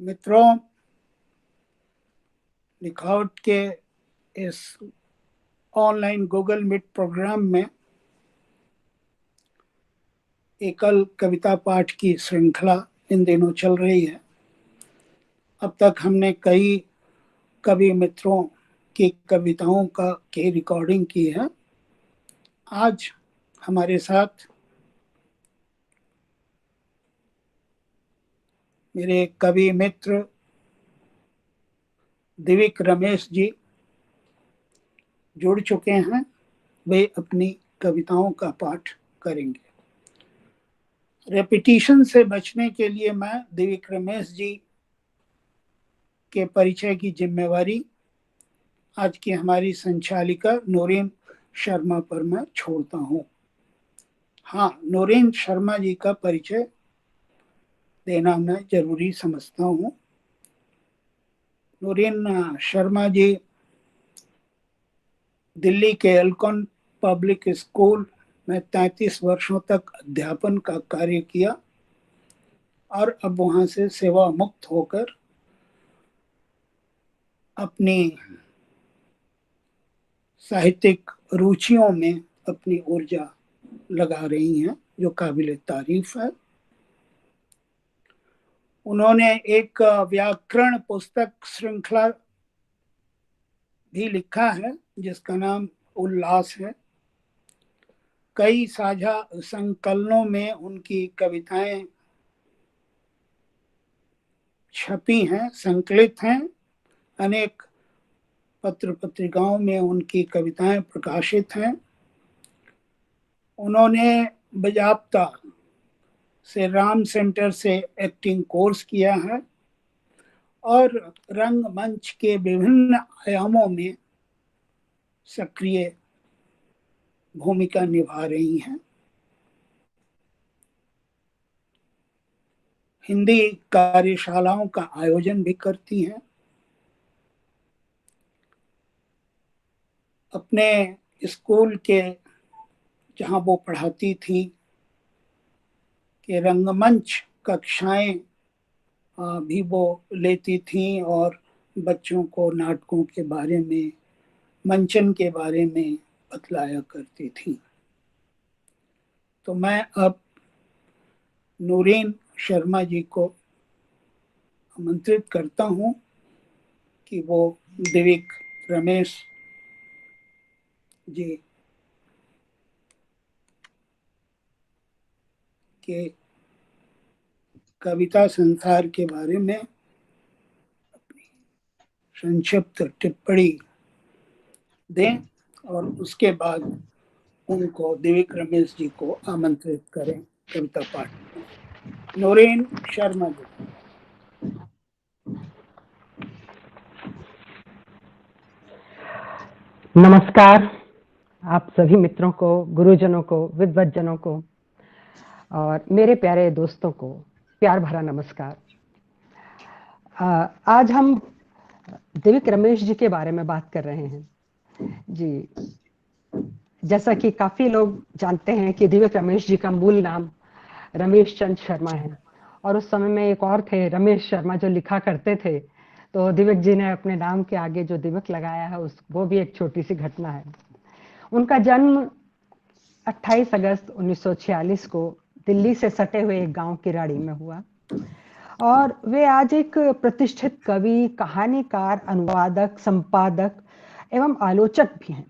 मित्रों, लिखावट के इस ऑनलाइन गूगल मीट प्रोग्राम में एकल कविता पाठ की श्रृंखला इन दिनों चल रही है। अब तक हमने कई कवि मित्रों की कविताओं की रिकॉर्डिंग की है। आज हमारे साथ मेरे कवि मित्र दिविक रमेश जी जुड़ चुके हैं। वे अपनी कविताओं का पाठ करेंगे। रेपिटिशन से बचने के लिए मैं दिविक रमेश जी के परिचय की जिम्मेवारी आज की हमारी संचालिका नोरीन शर्मा पर मैं छोड़ता हूं। हाँ, नोरीन शर्मा जी का परिचय देना मैं जरूरी समझता हूं। नोरीन शर्मा जी दिल्ली के एल्कॉन पब्लिक स्कूल में 33 वर्षों तक अध्यापन का कार्य किया और अब वहां से सेवा मुक्त होकर अपनी साहित्यिक रुचियों में अपनी ऊर्जा लगा रही हैं, जो काबिल तारीफ है। उन्होंने एक व्याकरण पुस्तक श्रृंखला भी लिखा है जिसका नाम उल्लास है। कई साझा संकलनों में उनकी कविताएं छपी हैं, संकलित हैं। अनेक पत्र पत्रिकाओं में उनकी कविताएं प्रकाशित हैं। उन्होंने बजाप्ता से राम सेंटर से एक्टिंग कोर्स किया है और रंगमंच के विभिन्न आयामों में सक्रिय भूमिका निभा रही हैं। हिंदी कार्यशालाओं का आयोजन भी करती हैं। अपने स्कूल के जहां वो पढ़ाती थी कि रंगमंच कक्षाएं भी वो लेती थी और बच्चों को नाटकों के बारे में, मंचन के बारे में बतलाया करती थी। तो मैं अब नूरीन शर्मा जी को आमंत्रित करता हूं कि वो दिविक रमेश जी के कविता संसार के बारे में अपनी संक्षिप्त टिप्पणी दें और उसके बाद उनको दिविक रमेश जी को आमंत्रित करें कविता पाठ। नूरीन शर्मा जी। नमस्कार आप सभी मित्रों को, गुरुजनों को, विद्वज्जनों को और मेरे प्यारे दोस्तों को प्यार भरा नमस्कार। आज हम दिविक रमेश जी के बारे में बात कर रहे हैं। जी, जैसा कि काफी लोग जानते हैं कि दिविक रमेश जी का मूल नाम रमेश चंद शर्मा है और उस समय में एक और थे रमेश शर्मा जो लिखा करते थे, तो दिविक जी ने अपने नाम के आगे जो दिविक लगाया है वो भी एक छोटी सी घटना है। उनका जन्म 28 अगस्त 1946 को दिल्ली से सटे हुए एक गांव किराड़ी में हुआ और वे आज एक प्रतिष्ठित कवि, कहानीकार, अनुवादक, संपादक एवं आलोचक भी हैं।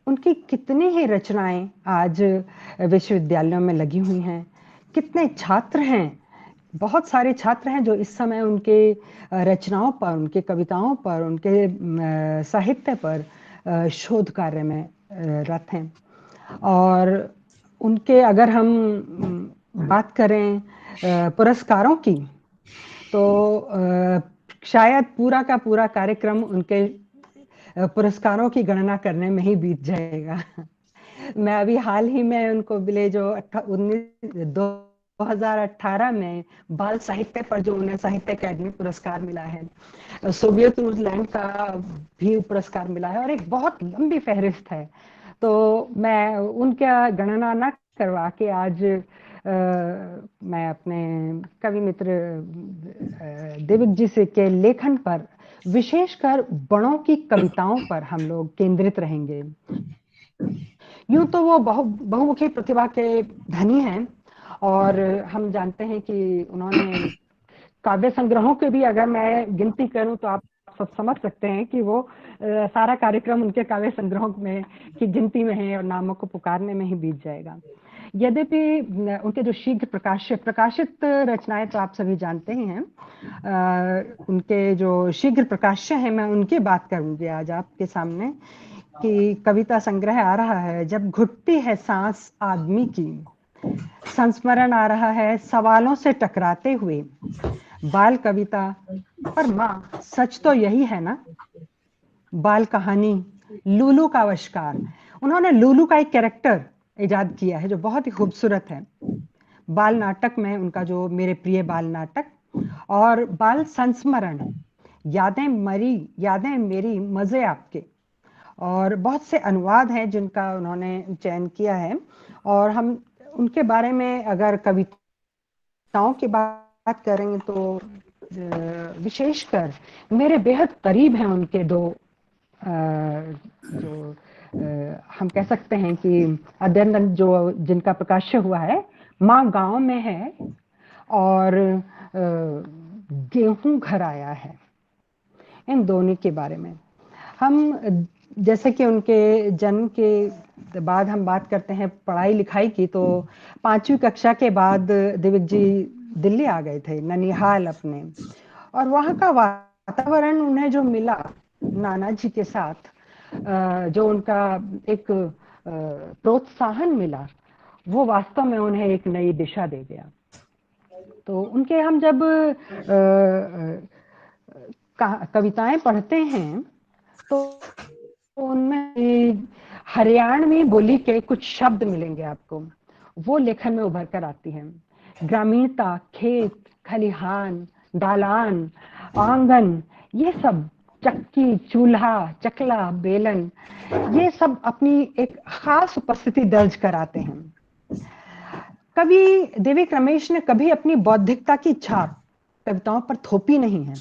उनकी कितनी ही रचनाएं आज विश्वविद्यालयों में लगी हुई हैं। कितने छात्र हैं, बहुत सारे छात्र हैं जो इस समय उनके रचनाओं पर, उनके कविताओं पर, उनके साहित्य पर शोध कार्य में रत हैं। और उनके अगर हम बात करें पुरस्कारों की, तो शायद पूरा का पूरा कार्यक्रम उनके पुरस्कारों की गणना करने में ही बीत जाएगा। मैं अभी हाल ही में उनको मिले जो 2018 में बाल साहित्य पर जो उन्हें साहित्य अकादमी पुरस्कार मिला है, सोवियत न्यूजीलैंड का भी पुरस्कार मिला है और एक बहुत लंबी फहरिस्त है। तो मैं उनका गणना न करवा के आज मैं अपने कवि मित्र देविक जी से के लेखन पर, विशेषकर बड़ों की कविताओं पर हम लोग केंद्रित रहेंगे। यूं तो वो बहुमुखी प्रतिभा के धनी हैं, और हम जानते हैं कि उन्होंने काव्य संग्रहों के भी अगर मैं गिनती करूं तो आप सब समझ सकते हैं कि वो सारा कार्यक्रम उनके काव्य संग्रहों में की गिनती में है और नामों को पुकारने में ही बीत जाएगा। यद्यपि उनके जो शीघ्र प्रकाशित रचनाएं तो आप सभी जानते ही हैं, उनके जो शीघ्र प्रकाश्य हैं, मैं उनकी बात करूंगी आज आपके सामने। कि कविता संग्रह आ रहा है जब घुटती है सांस आदमी की, संस्मरण आ रहा है सवालों से टकराते हुए, बाल कविता। पर माँ, सच तो यही है ना, बाल कहानी, लूलू का आविष्कार। उन्होंने लूलू का एक कैरेक्टर इजाद किया है जो बहुत ही खूबसूरत है। बाल नाटक में उनका जो मेरे प्रिय बाल नाटक, और बाल संस्मरण, यादें मेरी मजे आपके, और बहुत से अनुवाद हैं जिनका उन्होंने चयन किया है। और हम उनके बारे में अगर कविताओं की बात करेंगे तो विशेषकर मेरे बेहद करीब हैं उनके दो जो हम कह सकते हैं कि अध्ययन जो जिनका प्रकाश्य हुआ है, माँ गांव में है और गेहूं घर आया है। इन दोनों के बारे में हम, जैसे कि उनके जन्म के बाद हम बात करते हैं पढ़ाई लिखाई की, तो 5वीं कक्षा के बाद देविक जी दिल्ली आ गए थे, ननिहाल अपने। और वहाँ का वातावरण उन्हें जो मिला नाना जी के साथ, जो उनका एक प्रोत्साहन मिला, वो वास्तव में उन्हें एक नई दिशा दे गया। तो उनके हम जब कविताएं पढ़ते हैं तो उनमें हरियाणवी बोली के कुछ शब्द मिलेंगे आपको, वो लेखन में उभर कर आती हैं। ग्रामीणता, खेत, खलिहान, दालान, आंगन, ये सब, चक्की, चूल्हा, चकला, बेलन, ये सब अपनी एक खास उपस्थिति दर्ज कराते हैं। कवि देविक रमेश ने कभी अपनी बौद्धिकता की छाप कविताओं पर थोपी नहीं है।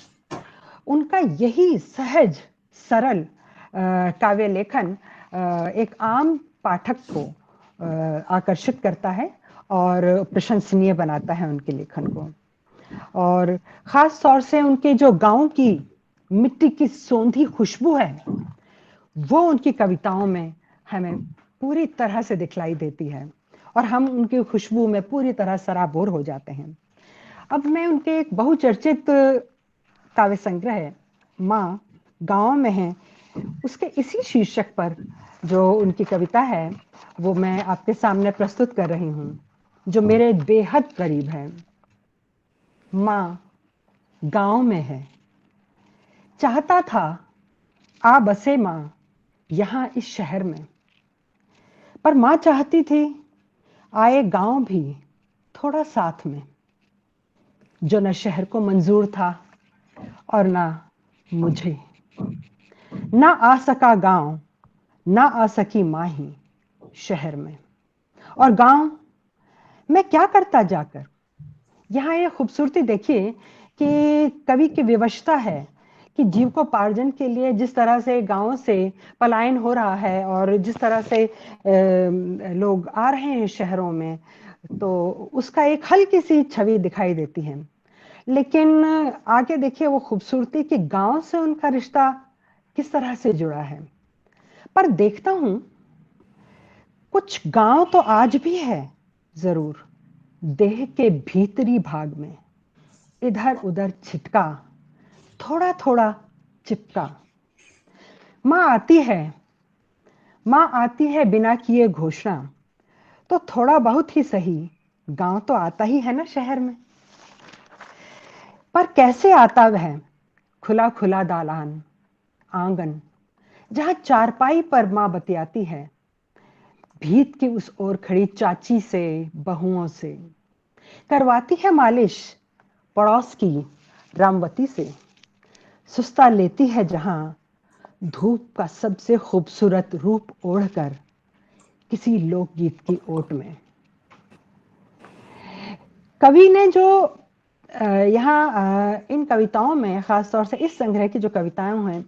उनका यही सहज सरल काव्य लेखन एक आम पाठक को आकर्षित करता है और प्रशंसनीय बनाता है उनके लेखन को। और खास तौर से उनके जो गांव की मिट्टी की सौंधी खुशबू है, वो उनकी कविताओं में हमें पूरी तरह से दिखलाई देती है और हम उनकी खुशबू में पूरी तरह सराबोर हो जाते हैं। अब मैं उनके एक बहुचर्चित काव्य संग्रह माँ गांव में है, उसके इसी शीर्षक पर जो उनकी कविता है वो मैं आपके सामने प्रस्तुत कर रही हूँ, जो मेरे बेहद करीब है। माँ गांव में है, चाहता था आ बसे माँ यहाँ इस शहर में, पर माँ चाहती थी आए गांव भी थोड़ा साथ में, जो न शहर को मंजूर था और ना मुझे। ना आ सका गांव, ना आ सकी माँ ही शहर में। और गांव मैं क्या करता जाकर। यहाँ ये खूबसूरती देखिए कि कवि की विवशता है कि जीविकोपार्जन के लिए जिस तरह से गांव से पलायन हो रहा है और जिस तरह से लोग आ रहे हैं शहरों में, तो उसका एक हल्की सी छवि दिखाई देती है। लेकिन आगे देखिए वो खूबसूरती कि गांव से उनका रिश्ता किस तरह से जुड़ा है। पर देखता हूं कुछ गांव तो आज भी है जरूर, देह के भीतरी भाग में, इधर उधर छिटका, थोड़ा थोड़ा चिपका। माँ आती है बिना किए घोषणा, तो थोड़ा बहुत ही सही गांव तो आता ही है ना शहर में। पर कैसे आता वह खुला खुला दालान, आंगन, जहां चारपाई पर माँ बतियाती है भीत की उस ओर खड़ी चाची से, बहुओं से, करवाती है मालिश पड़ोस की रामवती से, सुस्ता लेती है जहां धूप का सबसे खूबसूरत रूप ओढ़कर किसी लोकगीत की ओट में। कवि ने जो यहाँ इन कविताओं में, खासतौर से इस संग्रह की जो कविताएं हैं,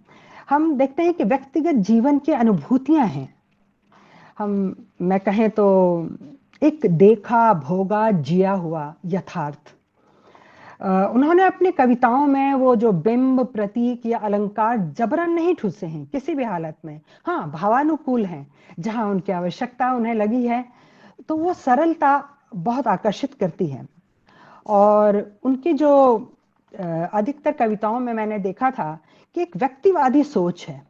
हम देखते हैं कि व्यक्तिगत जीवन की अनुभूतियां हैं। मैं कहें तो एक देखा भोगा जिया हुआ यथार्थ। उन्होंने अपनी कविताओं में वो जो बिंब, प्रतीक या अलंकार जबरन नहीं ठूसे हैं किसी भी हालत में। हाँ, भावानुकूल हैं जहां उनकी आवश्यकता उन्हें लगी है, तो वो सरलता बहुत आकर्षित करती है। और उनकी जो अधिकतर कविताओं में मैंने देखा था कि एक व्यक्तिवादी सोच है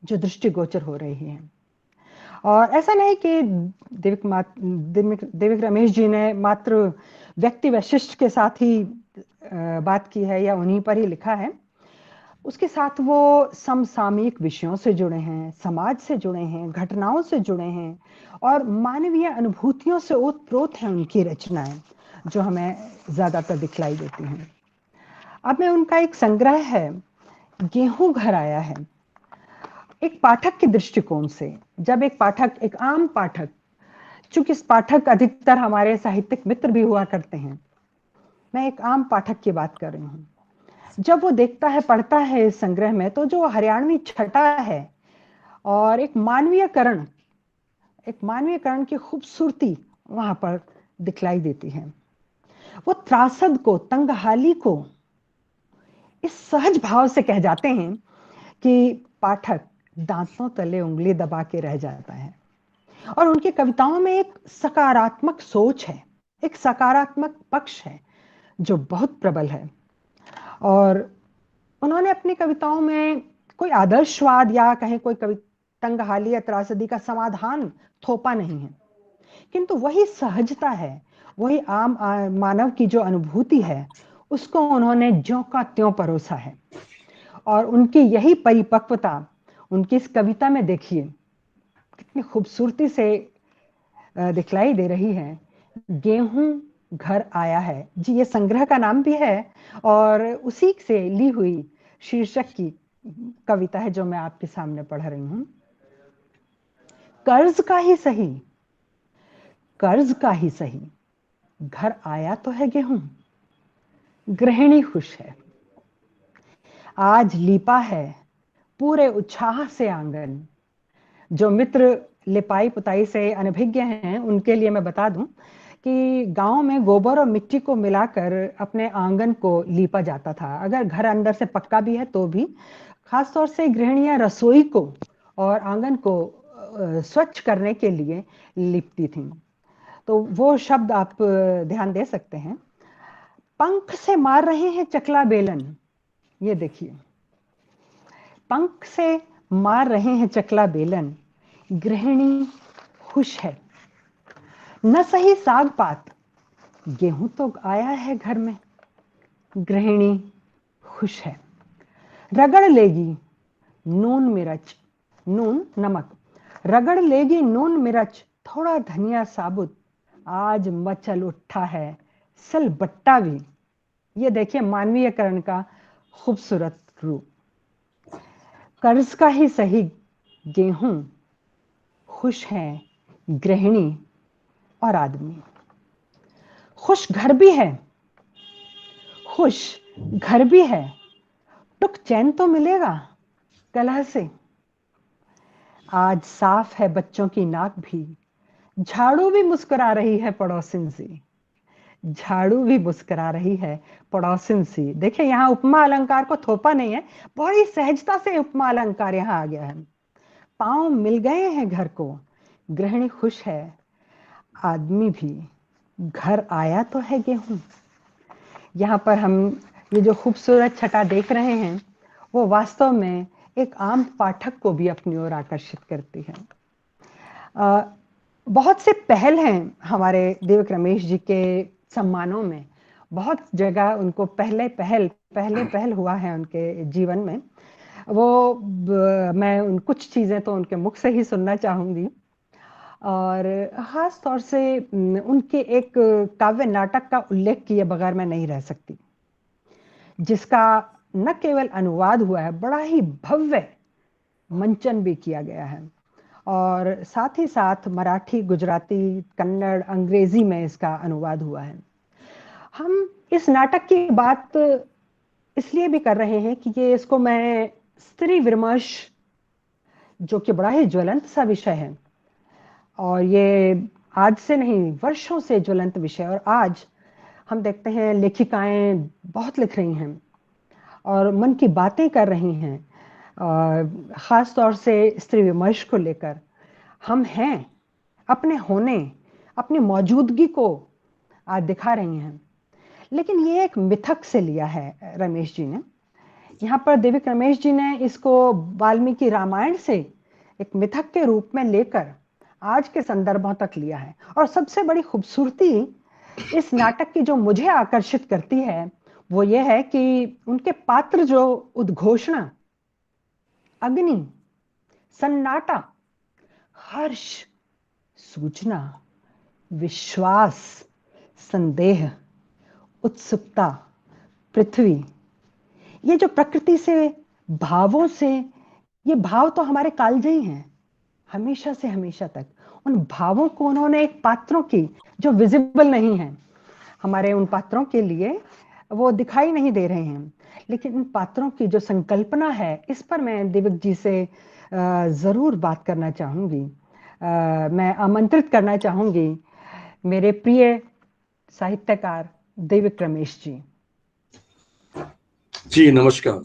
जो दृष्टिगोचर हो रही है। और ऐसा नहीं कि देविक रमेश जी ने मात्र व्यक्ति वैशिष्ट के साथ ही बात की है या उन्हीं पर ही लिखा है। उसके साथ वो समसामयिक विषयों से जुड़े हैं, समाज से जुड़े हैं, घटनाओं से जुड़े हैं, और मानवीय अनुभूतियों से ओतप्रोत हैं उनकी रचनाएं, जो हमें ज्यादातर दिखलाई देती हैं। अब मैं उनका एक संग्रह है, गेहूं घर आया है, एक पाठक के दृष्टिकोण से, जब एक पाठक, एक आम पाठक, चूंकि इस पाठक अधिकतर हमारे साहित्यिक मित्र भी हुआ करते हैं, मैं एक आम पाठक की बात कर रही हूँ, जब वो देखता है, पढ़ता है इस संग्रह में, तो जो हरियाणवी छटा है और एक मानवीयकरण की खूबसूरती वहां पर दिखलाई देती है। वो त्रासद को, तंगहाली को इस सहज भाव से कह जाते हैं कि पाठक दांतों तले उंगली दबा के रह जाता है। और उनकी कविताओं में एक सकारात्मक सोच है, एक सकारात्मक पक्ष है जो बहुत प्रबल है। और उन्होंने अपनी कविताओं में कोई आदर्शवाद या कहें कोई तंगहाली या त्रासदी का समाधान थोपा नहीं है, किंतु वही सहजता है, वही आम मानव की जो अनुभूति है, उसको उन्होंने ज्यों का त्यों परोसा है। और उनकी यही परिपक्वता उनकी इस कविता में देखिए कितनी खूबसूरती से दिखलाई दे रही है। गेहूं घर आया है जी, ये संग्रह का नाम भी है और उसी से ली हुई शीर्षक की कविता है जो मैं आपके सामने पढ़ रही हूं। कर्ज का ही सही घर आया तो है गेहूं, गृहिणी खुश है। आज लीपा है पूरे उत्साह से आंगन। जो मित्र लिपाई पुताई से अनभिज्ञ हैं उनके लिए मैं बता दूं कि गांव में गोबर और मिट्टी को मिलाकर अपने आंगन को लीपा जाता था। अगर घर अंदर से पक्का भी है तो भी, खासतौर से गृहिणियां रसोई को और आंगन को स्वच्छ करने के लिए लिपती थीं। तो वो शब्द आप ध्यान दे सकते हैं। पंख से मार रहे हैं चकला बेलन, ये देखिए, पंख से मार रहे हैं चकला बेलन, गृहिणी खुश है। न सही साग पात, गेहूं तो आया है घर में, गृहिणी खुश है। रगड़ लेगी नून मिर्च, नून नमक, रगड़ लेगी नून मिर्च, थोड़ा धनिया साबुत, आज मचल उठा है सलबट्टा भी। ये देखिए मानवीयकरण का खूबसूरत रूप। कर्ज का ही सही गेहूं खुश है, गृहिणी और आदमी। खुश घर भी है, टुक चैन तो मिलेगा कलह से। आज साफ है बच्चों की नाक भी, झाड़ू भी मुस्कुरा रही है पड़ोसिन सी, झाड़ू भी मुस्कुरा रही है पड़ोसिन सी। देखिए यहाँ उपमा अलंकार को थोपा नहीं है, बड़ी सहजता से उपमा अलंकार यहाँ आ गया है। पांव मिल गए हैं घर को, गृहिणी खुश है, आदमी भी, घर आया तो है गेहूं। यहाँ पर हम ये जो खूबसूरत छटा देख रहे हैं वो वास्तव में एक आम पाठक को भी अपनी ओर आकर्षित करती है। बहुत से पहल हैं हमारे देविक रमेश जी के सम्मानों में, बहुत जगह उनको पहले पहल हुआ है उनके जीवन में। वो मैं कुछ चीजें तो उनके मुख से ही सुनना चाहूंगी। और खास तौर से उनके एक काव्य नाटक का उल्लेख किए बगैर मैं नहीं रह सकती, जिसका न केवल अनुवाद हुआ है, बड़ा ही भव्य मंचन भी किया गया है, और साथ ही साथ मराठी, गुजराती, कन्नड़, अंग्रेजी में इसका अनुवाद हुआ है। हम इस नाटक की बात इसलिए भी कर रहे हैं कि ये इसको मैं स्त्री विमर्श, जो कि बड़ा ही ज्वलंत सा विषय है, और ये आज से नहीं वर्षों से ज्वलंत विषय, और आज हम देखते हैं लेखिकाएं बहुत लिख रही हैं और मन की बातें कर रही हैं, खास तौर से स्त्री विमर्श को लेकर। हम हैं, अपने होने, अपनी मौजूदगी को आज दिखा रही हैं, लेकिन ये एक मिथक से लिया है रमेश जी ने। यहाँ पर देविक रमेश जी ने इसको वाल्मीकि रामायण से एक मिथक के रूप में लेकर आज के संदर्भों तक लिया है। और सबसे बड़ी खूबसूरती इस नाटक की जो मुझे आकर्षित करती है वो ये है कि उनके पात्र जो उद्घोषणा, अग्नि, सन्नाटा, हर्ष, सूचना, विश्वास, संदेह, उत्सुकता, पृथ्वी, ये जो प्रकृति से भावों से, ये भाव तो हमारे कालजयी हैं हमेशा से हमेशा तक। उन भावों को उन्होंने एक पात्रों की जो विजिबल नहीं है, हमारे उन पात्रों के लिए वो दिखाई नहीं दे रहे हैं, लेकिन इन पात्रों की जो संकल्पना है, इस पर मैं देविक जी से जरूर बात करना चाहूंगी। मैं आमंत्रित करना चाहूंगी मेरे प्रिय साहित्यकार देविक रमेश जी। जी नमस्कार।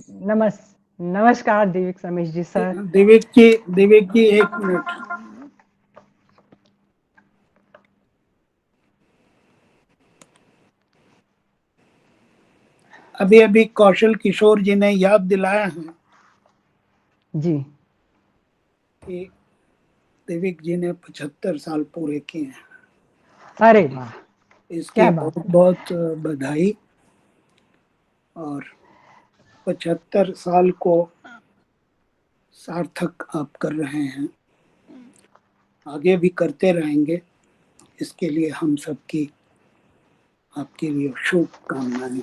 नमस्कार देविक रमेश जी सर। देविक जी 1 मिनट। अभी कौशल किशोर जी ने याद दिलाया है जी कि देविक जी ने 75 साल पूरे किए हैं। अरे वाह, इसकी बहुत बहुत बधाई। और 75 साल को सार्थक आप कर रहे हैं, आगे भी करते रहेंगे, इसके लिए हम सबकी आपके लिए शुभकामनाएं।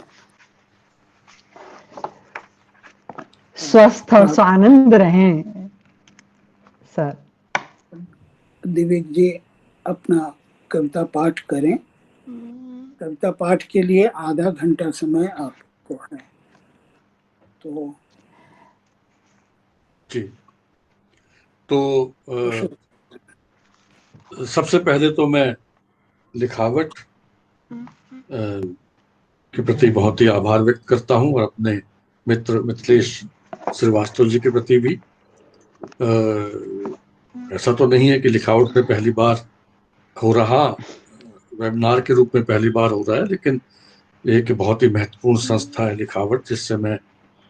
स्वस्थ और स्वानंद रहें सर। दिव्य जी अपना कविता पाठ करें। कविता पाठ के लिए आधा घंटा समय आपको है। तो जी, तो सबसे पहले तो मैं लिखावट के प्रति बहुत ही आभार व्यक्त करता हूं, और अपने मित्र मिथिलेश श्रीवास्तव जी के प्रति भी। ऐसा तो नहीं है कि लिखावट में पहली बार हो रहा, वेबिनार के रूप में पहली बार हो रहा है, लेकिन एक बहुत ही महत्वपूर्ण संस्था है लिखावट, जिससे मैं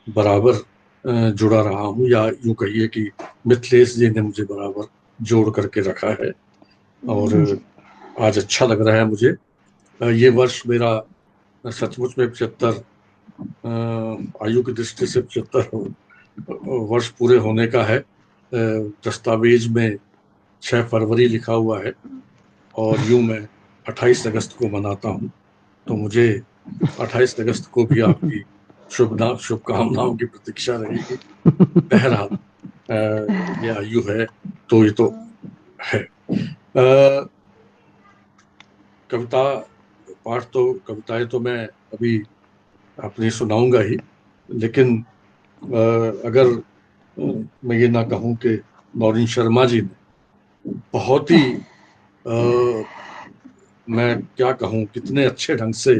बराबर जुड़ा रहा हूँ, या यूं कहिए कि मिथिलेश जी ने मुझे बराबर जोड़ करके रखा है। और आज अच्छा लग रहा है मुझे। ये वर्ष मेरा सचमुच में 75 आयु की दृष्टि से 75 वर्ष पूरे होने का है। दस्तावेज में 6 फरवरी लिखा हुआ है, और यूं मैं 28 अगस्त को मनाता हूं। तो मुझे 28 अगस्त को भी आपकी शुभकामनाओं की प्रतीक्षा रहेगी। बहरहाल ये आयु है तो ये तो है। कविता पाठ तो कविताएं तो मैं अभी अपनी सुनाऊंगा ही, लेकिन अगर मैं ये ना कहूं कि नौरीन शर्मा जी ने बहुत ही मैं क्या कहूं कितने अच्छे ढंग से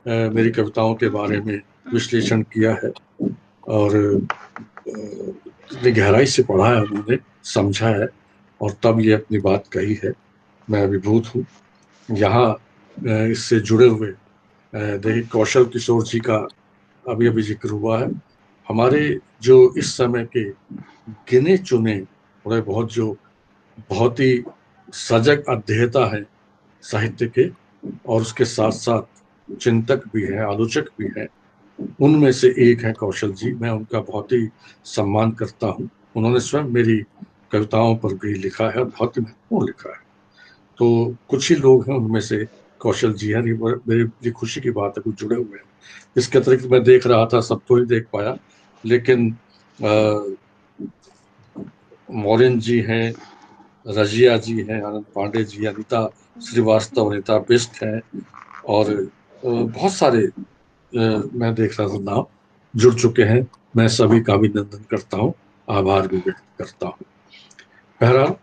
मेरी कविताओं के बारे में विश्लेषण किया है, और कितनी गहराई से पढ़ा है उन्होंने, समझा है, और तब ये अपनी बात कही है। मैं अभिभूत हूँ। यहाँ इससे जुड़े हुए देखिए कौशल किशोर जी का अभी अभी जिक्र हुआ है। हमारे जो इस समय के गिने चुने थोड़े बहुत जो बहुत ही सजग अध्येता है साहित्य के, और उसके साथ साथ चिंतक भी हैं, आलोचक भी हैं, उनमें से एक है कौशल जी। मैं उनका बहुत ही सम्मान करता हूँ। उन्होंने स्वयं मेरी कविताओं पर भी लिखा है, बहुत ही महत्वपूर्ण लिखा है। तो कुछ ही लोग हैं उनमें से कौशल जी हैं। मेरी खुशी की बात है कुछ जुड़े हुए हैं। इसके अतिरिक्त मैं देख रहा था, सब तो नहीं देख पाया, लेकिन मौर्यन जी हैं, रजिया जी हैं, आनंद पांडे जी, अनिता श्रीवास्तव, अनिता बिष्ट हैं, और बहुत सारे मैं देख रहा था नाम जुड़ चुके हैं। मैं सभी का अभिनंदन करता हूँ, आभार भी व्यक्त करता हूँ। बहरहाल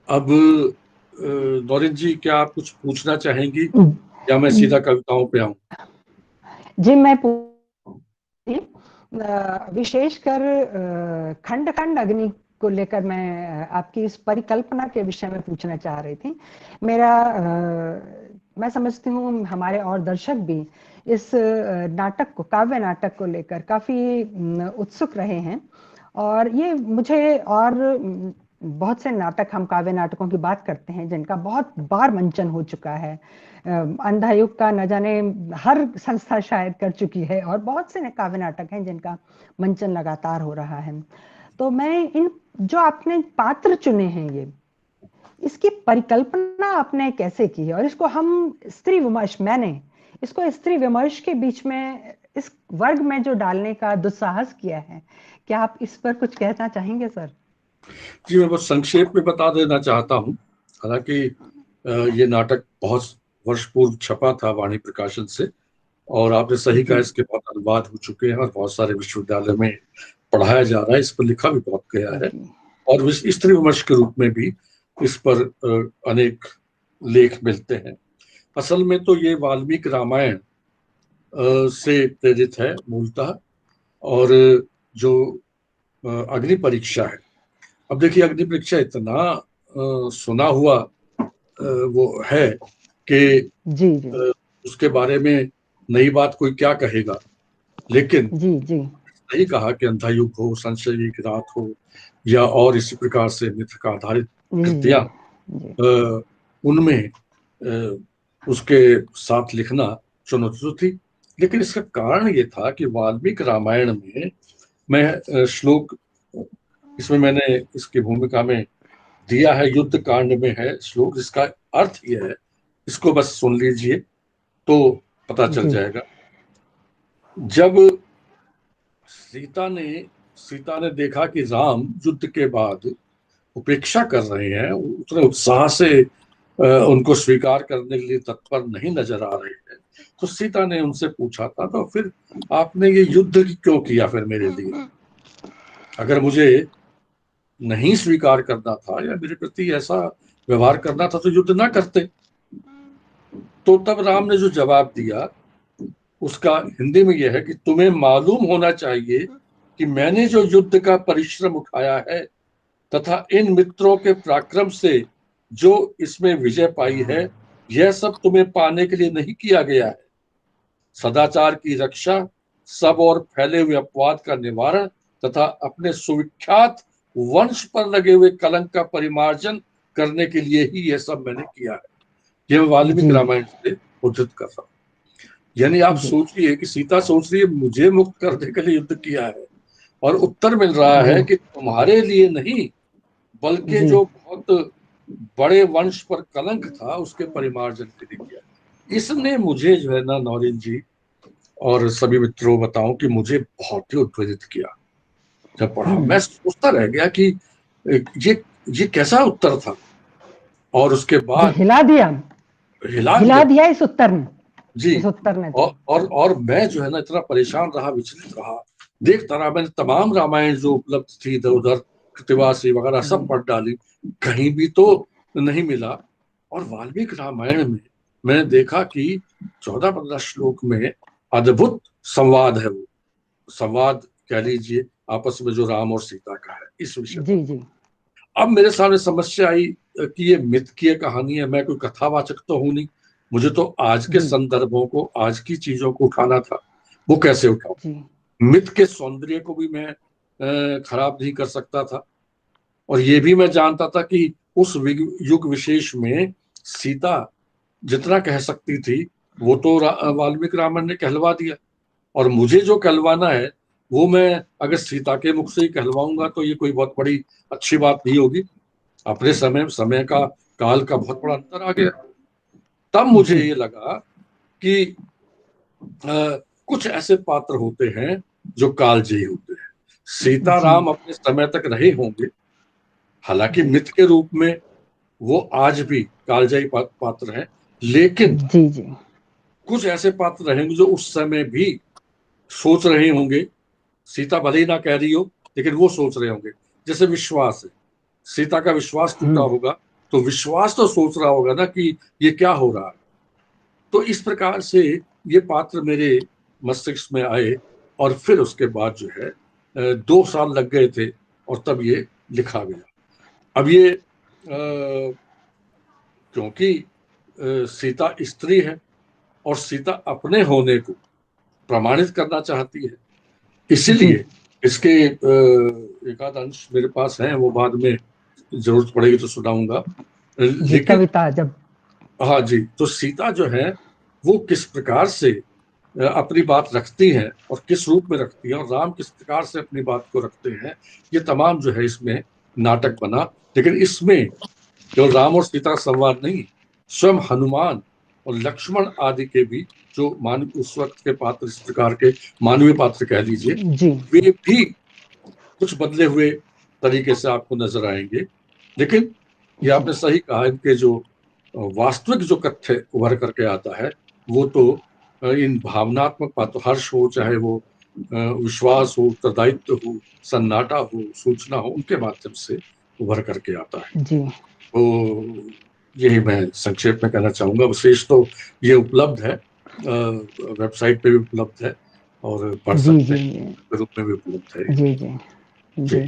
अब नौरीन जी, क्या आप कुछ पूछना चाहेंगी या मैं सीधा कविताओं पे आऊं? जी, मैं विशेषकर खंड खंड अग्नि को लेकर मैं आपकी इस परिकल्पना के विषय में पूछना चाह रही थी। मेरा मैं समझती हूँ हमारे और दर्शक भी इस नाटक को, काव्य नाटक को लेकर काफी उत्सुक रहे हैं, और ये मुझे और बहुत से नाटक, हम काव्य नाटकों की बात करते हैं जिनका बहुत बार मंचन हो चुका है। अंधा युग का न जाने हर संस्था शायद कर चुकी है, और बहुत से काव्य नाटक हैं जिनका मंचन लगातार हो रहा है। तो मैं इन जो आपने पात्र चुने हैं, ये इसकी परिकल्पना आपने कैसे की है, और इसको हम स्त्री विमर्श, मैंने इसको स्त्री विमर्श के बीच में इस वर्ग में जो डालने का दुस्साहस किया है, क्या आप इस पर कुछ कहना चाहेंगे सर? जी, मैं बस संक्षेप में बता देना चाहता हूँ। हालांकि ये नाटक बहुत वर्ष पूर्व छपा था वाणी प्रकाशन से, और आपने सही कहा, इसके बहुत अनुवाद हो चुके हैं और बहुत सारे विश्वविद्यालय में पढ़ाया जा रहा है। इस पर लिखा भी बहुत गया है, और स्त्री विमर्श के रूप में भी इस पर अनेक लेख मिलते हैं। असल में तो ये वाल्मीकि रामायण से प्रेरित है मूलतः। और जो अग्नि परीक्षा है, अब देखिए, अग्नि परीक्षा इतना सुना हुआ वो है कि जी जी उसके बारे में नई बात कोई क्या कहेगा। लेकिन जी जी नहीं कहा कि अंधा युग हो, संशय की रात हो, या और इसी प्रकार से मित्र का आधारित जी कृतियां, जी उनमें उसके साथ लिखना चुनौती तो थी। लेकिन इसका कारण ये था कि वाल्मीकि रामायण में, मैं श्लोक इसमें मैंने इसकी भूमिका में दिया है, युद्ध कांड में है श्लोक, जिसका अर्थ यह है, इसको बस सुन लीजिए तो पता चल जी जाएगा। जब सीता ने देखा कि राम युद्ध के बाद उपेक्षा कर रहे हैं, उतने उत्साह से उनको स्वीकार करने के लिए तत्पर नहीं नजर आ रहे हैं, तो सीता ने उनसे पूछा था, तो फिर आपने ये युद्ध क्यों किया फिर मेरे लिए? अगर मुझे नहीं स्वीकार करना था या मेरे प्रति ऐसा व्यवहार करना था तो युद्ध ना करते। तो तब राम ने जो जवाब दिया, उसका हिंदी में यह है कि तुम्हें मालूम होना चाहिए कि मैंने जो युद्ध का परिश्रम उठाया है तथा इन मित्रों के पराक्रम से जो इसमें विजय पाई है, यह सब तुम्हें पाने के लिए नहीं किया गया है। सदाचार की रक्षा, सब और फैले हुए अपवाद का निवारण तथा अपने सुविख्यात वंश पर लगे हुए कलंक का परिमार्जन करने के लिए ही यह सब मैंने किया है। यह वाल्मीकि जी रामायण से उद्धृत कर रहा हूं। यानी आप जी सोचिए कि सीता सोच रही है मुझे मुक्त करने के लिए युद्ध किया है, और उत्तर मिल रहा जी है कि तुम्हारे लिए नहीं, बल्कि जी जो बहुत बड़े वंश पर कलंक था उसके परिमार्जन के लिए किया। इसने मुझे जो है ना नौरीन जी और सभी मित्रों बताऊं कि मुझे बहुत ही उद्वेलित किया। जब पढ़ा मैं सोचता रह गया कि ये ये कैसा उत्तर था। और उसके जी, बाद हिला हिला दिया दिया इस उत्तर ने, जी। इस उत्तर ने तो। और मैं जो है ना इतना परेशान रहा, विचलित रहा, देखता रहा। मैंने तमाम रामायण जो उपलब्ध थी इधर उधर, कृतिवासी वगैरह सब पढ़ डाली, कहीं भी तो नहीं मिला। और वाल्मीकि रामायण में मैंने देखा कि 14-15 श्लोक में अद्भुत संवाद है। वो संवाद कह लीजिए आपस में जो राम और सीता का है इस विषय जी पर। जी अब मेरे सामने समस्या आई कि ये मिथ की कहानी है, मैं कोई कथावाचक तो हूं नहीं, मुझे तो आज के जी संदर्भों को, आज की चीजों को उठाना था। वो कैसे उठाऊं? जी मिथ के सौंदर्य को भी मैं खराब नहीं कर सकता था, और ये भी मैं जानता था कि उस युग विशेष में सीता जितना कह सकती थी वो तो वाल्मीकि रामायण ने कहलवा दिया। और मुझे जो कहलवाना है वो मैं अगर सीता के मुख से ही कहलवाऊंगा तो ये कोई बहुत बड़ी अच्छी बात नहीं होगी। अपने समय का, काल का बहुत बड़ा अंतर आ गया। तब मुझे जी ये लगा कि कुछ ऐसे पात्र होते हैं जो कालजयी होते हैं। जी सीताराम अपने समय तक रहे होंगे, हालांकि जी मिथ के रूप में वो आज भी कालजयी पात्र हैं, लेकिन जी जी कुछ ऐसे पात्र रहेंगे जो उस समय भी सोच रहे होंगे, सीता भले ही ना कह रही हो लेकिन वो सोच रहे होंगे। जैसे विश्वास है, सीता का विश्वास टूटा होगा तो विश्वास तो सोच रहा होगा ना कि ये क्या हो रहा है। तो इस प्रकार से ये पात्र मेरे मस्तिष्क में आए और फिर उसके बाद जो है 2 साल लग गए थे और तब ये लिखा गया। अब ये क्योंकि सीता स्त्री है और सीता अपने होने को प्रमाणित करना चाहती है, इसीलिए इसके एक आध अंश मेरे पास हैं, वो बाद में जरूरत पड़ेगी तो सुनाऊंगा। जी, लेकिन कविता जब हाँ जी, तो सीता जो है वो किस प्रकार से अपनी बात रखती हैं और किस रूप में रखती हैं, और राम किस प्रकार से अपनी बात को रखते हैं, ये तमाम जो है इसमें नाटक बना। लेकिन इसमें केवल राम और सीता का संवाद नहीं, स्वयं हनुमान और लक्ष्मण आदि के भी जो मानव उस वक्त के पात्र, इस प्रकार के मानवीय पात्र कह लीजिए, जी वे भी कुछ बदले हुए तरीके से आपको नजर आएंगे। लेकिन ये आपने सही कहा, इनके जो वास्तविक जो कथ्य उभर करके आता है वो तो इन भावनात्मक बातों, हर्ष हो, चाहे वो विश्वास हो, उत्तरदायित्व हो, सन्नाटा हो, सूचना हो, उनके माध्यम से उभर करके आता है। जी तो यही मैं संक्षेप में कहना चाहूंगा। विशेष तो ये उपलब्ध है, वेबसाइट पे भी उपलब्ध है और पढ़ जी सकते जी हैं, रूप में भी उपलब्ध है। जी जी जी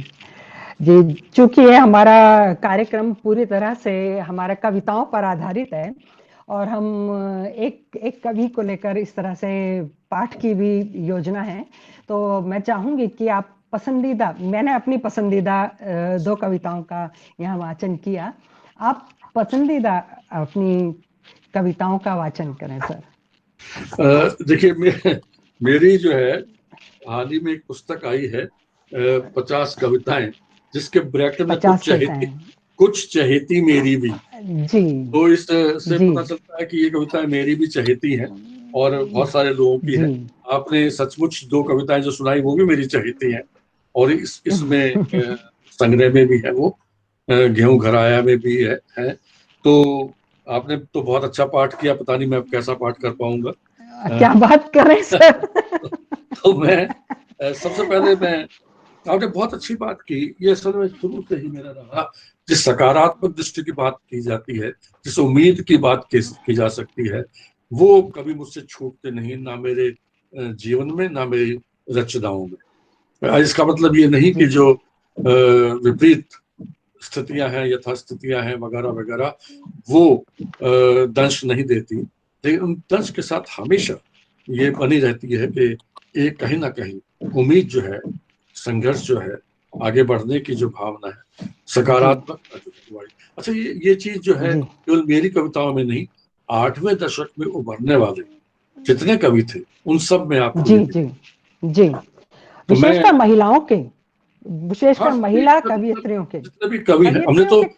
जी जी। चूंकि ये हमारा कार्यक्रम पूरी तरह से हमारा कविताओं पर आधारित है और हम एक एक कवि को लेकर इस तरह से पाठ की भी योजना है, तो मैं चाहूंगी कि आप पसंदीदा, मैंने अपनी पसंदीदा 2 कविताओं का यहाँ वाचन किया, आप पसंदीदा अपनी कविताओं का वाचन करें सर। देखिए, मेरी जो है हाल ही में एक पुस्तक आई है, 50 कविताएं, जिसके ब्रैकेट में 50 कविताएं। कुछ चहेती मेरी भी। जी तो इस से जी पता चलता है कि ये कविताएं मेरी भी चहेती हैं और बहुत सारे लोगों की जी है। आपने सचमुच 2 कविताएं जो सुनाई वो भी मेरी चहेती हैं, और इसमें संग्रह में भी है वो, गेहूं घर आया में भी है। तो आपने तो बहुत अच्छा पाठ किया, पता नहीं मैं अब कैसा पाठ कर पाऊंगा। क्या बात कर रहे हैं सर। तो मैं सबसे पहले मैं, आपने बहुत अच्छी बात की, ये असल में शुरू से ही मेरा रहा, जिस सकारात्मक दृष्टि की बात की जाती है, जिस उम्मीद की बात की जा सकती है, वो कभी मुझसे छूटते नहीं, ना मेरे जीवन में, ना मेरी रचनाओं में। इसका मतलब ये नहीं कि जी जो विपरीत स्थितियां हैं, यथास्थितियां हैं वगैरह वगैरह, वो दंश नहीं देती, लेकिन उन दंश के साथ हमेशा ये बनी रहती है कि एक कहीं ना कहीं उम्मीद जो है, संघर्ष जो है, आगे बढ़ने की जो भावना है, सकारात्मकता जो है वो आई। अच्छा, ये चीज जो है जी केवल मेरी कविताओं में नहीं, 8वें दशक में उभरने वाले जितने कवि थे उन सब में आपको जी ये जी मिलेगा। जी, तो मैं, विशेषकर महिलाओं के, हाँ, विशेषकर सभी महिला सभी कवियत्रियों के, जितने भी कवि हैं, हमने कवियत्रियों तो,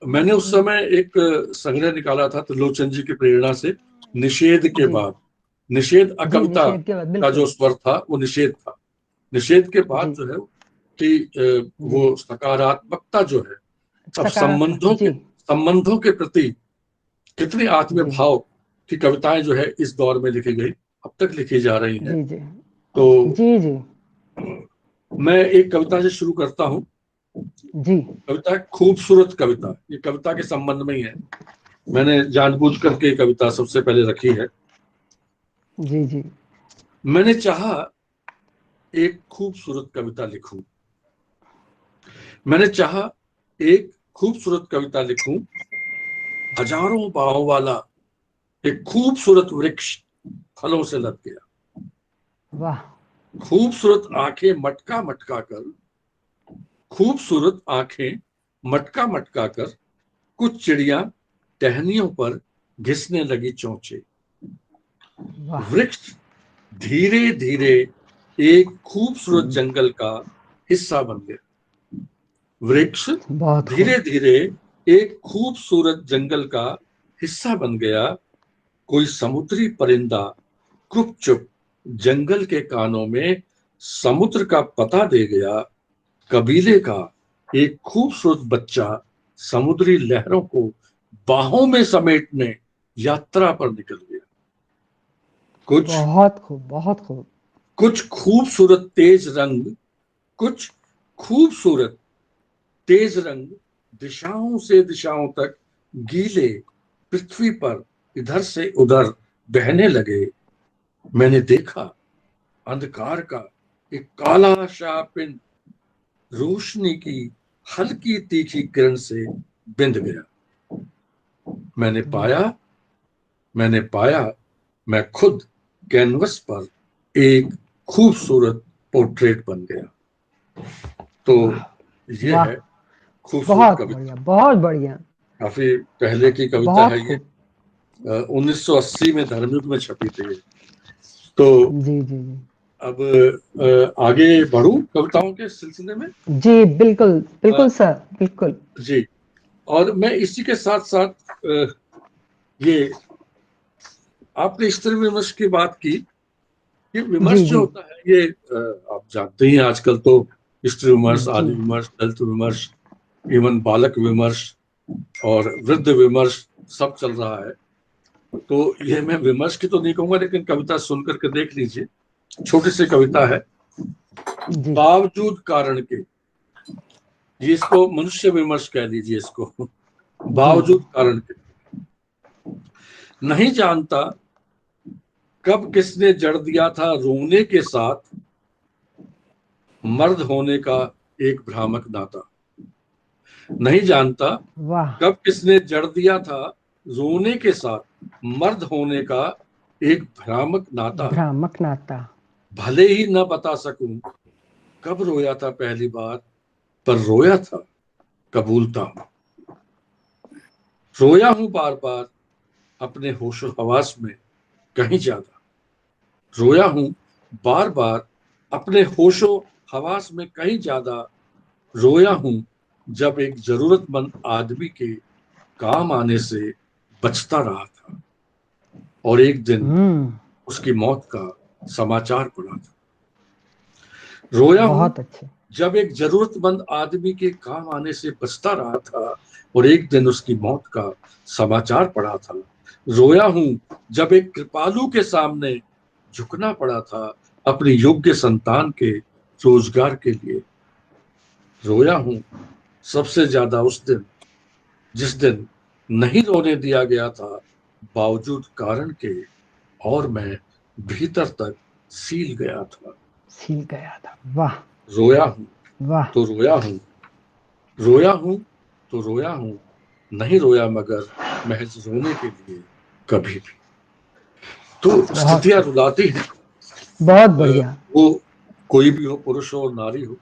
के। मैंने उस समय एक संग्रह निकाला था त्रिलोचन जी की प्रेरणा से, निषेध के जी बाद, निषेध जी, अकविता निषेध के बाद का जो बिल्कुल। स्वर था वो निषेध था। निषेध के बाद जी जो है कि जी, वो सकारात्मकता जो है, अब सकारात्मक। जी संबंधों के प्रति कितनी आत्मीय जी भाव की कविताएं जो है इस दौर में लिखी गई, अब तक लिखी जा रही हैं। जी जी तो जी जी मैं एक कविता से शुरू करता हूँ। जी कविता है खूबसूरत कविता, ये कविता के संबंध में ही है, मैंने जानबूझ करके कविता सबसे पहले रखी है। जी जी मैंने चाहा एक खूबसूरत कविता लिखूं, मैंने चाहा एक खूबसूरत कविता लिखूं, हजारों बाहों वाला एक खूबसूरत वृक्ष फलों से लद गया, वाह खूबसूरत आंखें मटका मटका कर, खूबसूरत आंखें मटका मटका कर, कुछ चिड़िया टहनियों पर घिसने लगी चोंचे, वाह, वृक्ष धीरे धीरे एक खूबसूरत जंगल का हिस्सा बन गया, वृक्ष बहुत धीरे खूब। धीरे एक खूबसूरत जंगल का हिस्सा बन गया, कोई समुद्री परिंदा गुपचुप जंगल के कानों में समुद्र का पता दे गया, कबीले का एक खूबसूरत बच्चा समुद्री लहरों को बाहों में समेटने यात्रा पर निकल गया। कुछ बहुत खूब, बहुत खूब। कुछ खूबसूरत तेज रंग, कुछ खूबसूरत तेज रंग दिशाओं से दिशाओं तक गीले पृथ्वी पर इधर से उधर बहने लगे। मैंने देखा अंधकार का एक काला सा पिंड रोशनी की हल्की तीखी किरण से बिंद गया। मैंने पाया मैंने पाया मैं खुद कैनवस पर एक खूबसूरत पोर्ट्रेट बन गया। तो ये वाह, है खूबसूरत बहुत कविता। बढ़िया, बहुत बढ़िया, काफी पहले की कविता बहुत है ये। खूब। 1980 में धर्मयुग में छपी थी ये। तो जी जी जी अब आगे बढ़ूं कविताओं के सिलसिले में। जी, बिल्कुल अ, बिल्कुल सर, बिल्कुल। जी, और मैं इसी के साथ साथ ये आपने स्त्री विमर्श की बात की। ये विमर्श जी जो जी होता है ये आप जानते ही हैं, आजकल तो स्त्री विमर्श, जी आदि विमर्श, दलित विमर्श, इवन बालक विमर्श और वृद्ध विमर्श सब चल रहा है। तो ये मैं विमर्श की तो नहीं कहूंगा, लेकिन कविता सुन करके देख लीजिए। छोटी सी कविता है, जी बावजूद कारण के। ये इसको मनुष्य विमर्श कह लीजिए इसको। जी बावजूद कारण के। नहीं जानता कब किसने जड़ दिया था रोने के साथ मर्द होने का एक भ्रामक नाता। नहीं जानता वाह, कब किसने जड़ दिया था रोने के साथ मर्द होने का एक भ्रामक नाता। भ्रामक नाता। भले ही न बता सकूं कब रोया था पहली बार, पर रोया था, कबूलता हूं। रोया हूं बार बार अपने होशो हवास में कहीं ज्यादा। रोया हूं बार बार अपने होशो हवास में कहीं ज्यादा। रोया हूं जब एक जरूरतमंद आदमी के काम आने से बचता रहा था और एक दिन हम्म, उसकी मौत का समाचार पड़ा था। रोया हूं बहुत अच्छे। जब एक जरूरतमंद आदमी के काम आने से बचता रहा था और एक दिन उसकी मौत का समाचार पड़ा था। रोया हूं जब एक कृपालु के सामने झुकना पड़ा था अपनी योग्य संतान के रोजगार के लिए। रोया हूं सबसे ज्यादा उस दिन जिस दिन नहीं रोने दिया गया था बावजूद कारण के, और मैं भीतर तक सील गया था। सील गया था। वाह रोया हूं वाह, तो रोया हूं, रोया हूं तो रोया हूं, नहीं रोया मगर महज रोने के लिए कभी भी। तो बहुत स्थितियां खूब, रुलाती हैं। बहुत अ, बढ़िया। वो कोई भी हो, पुरुष हो और नारी हो,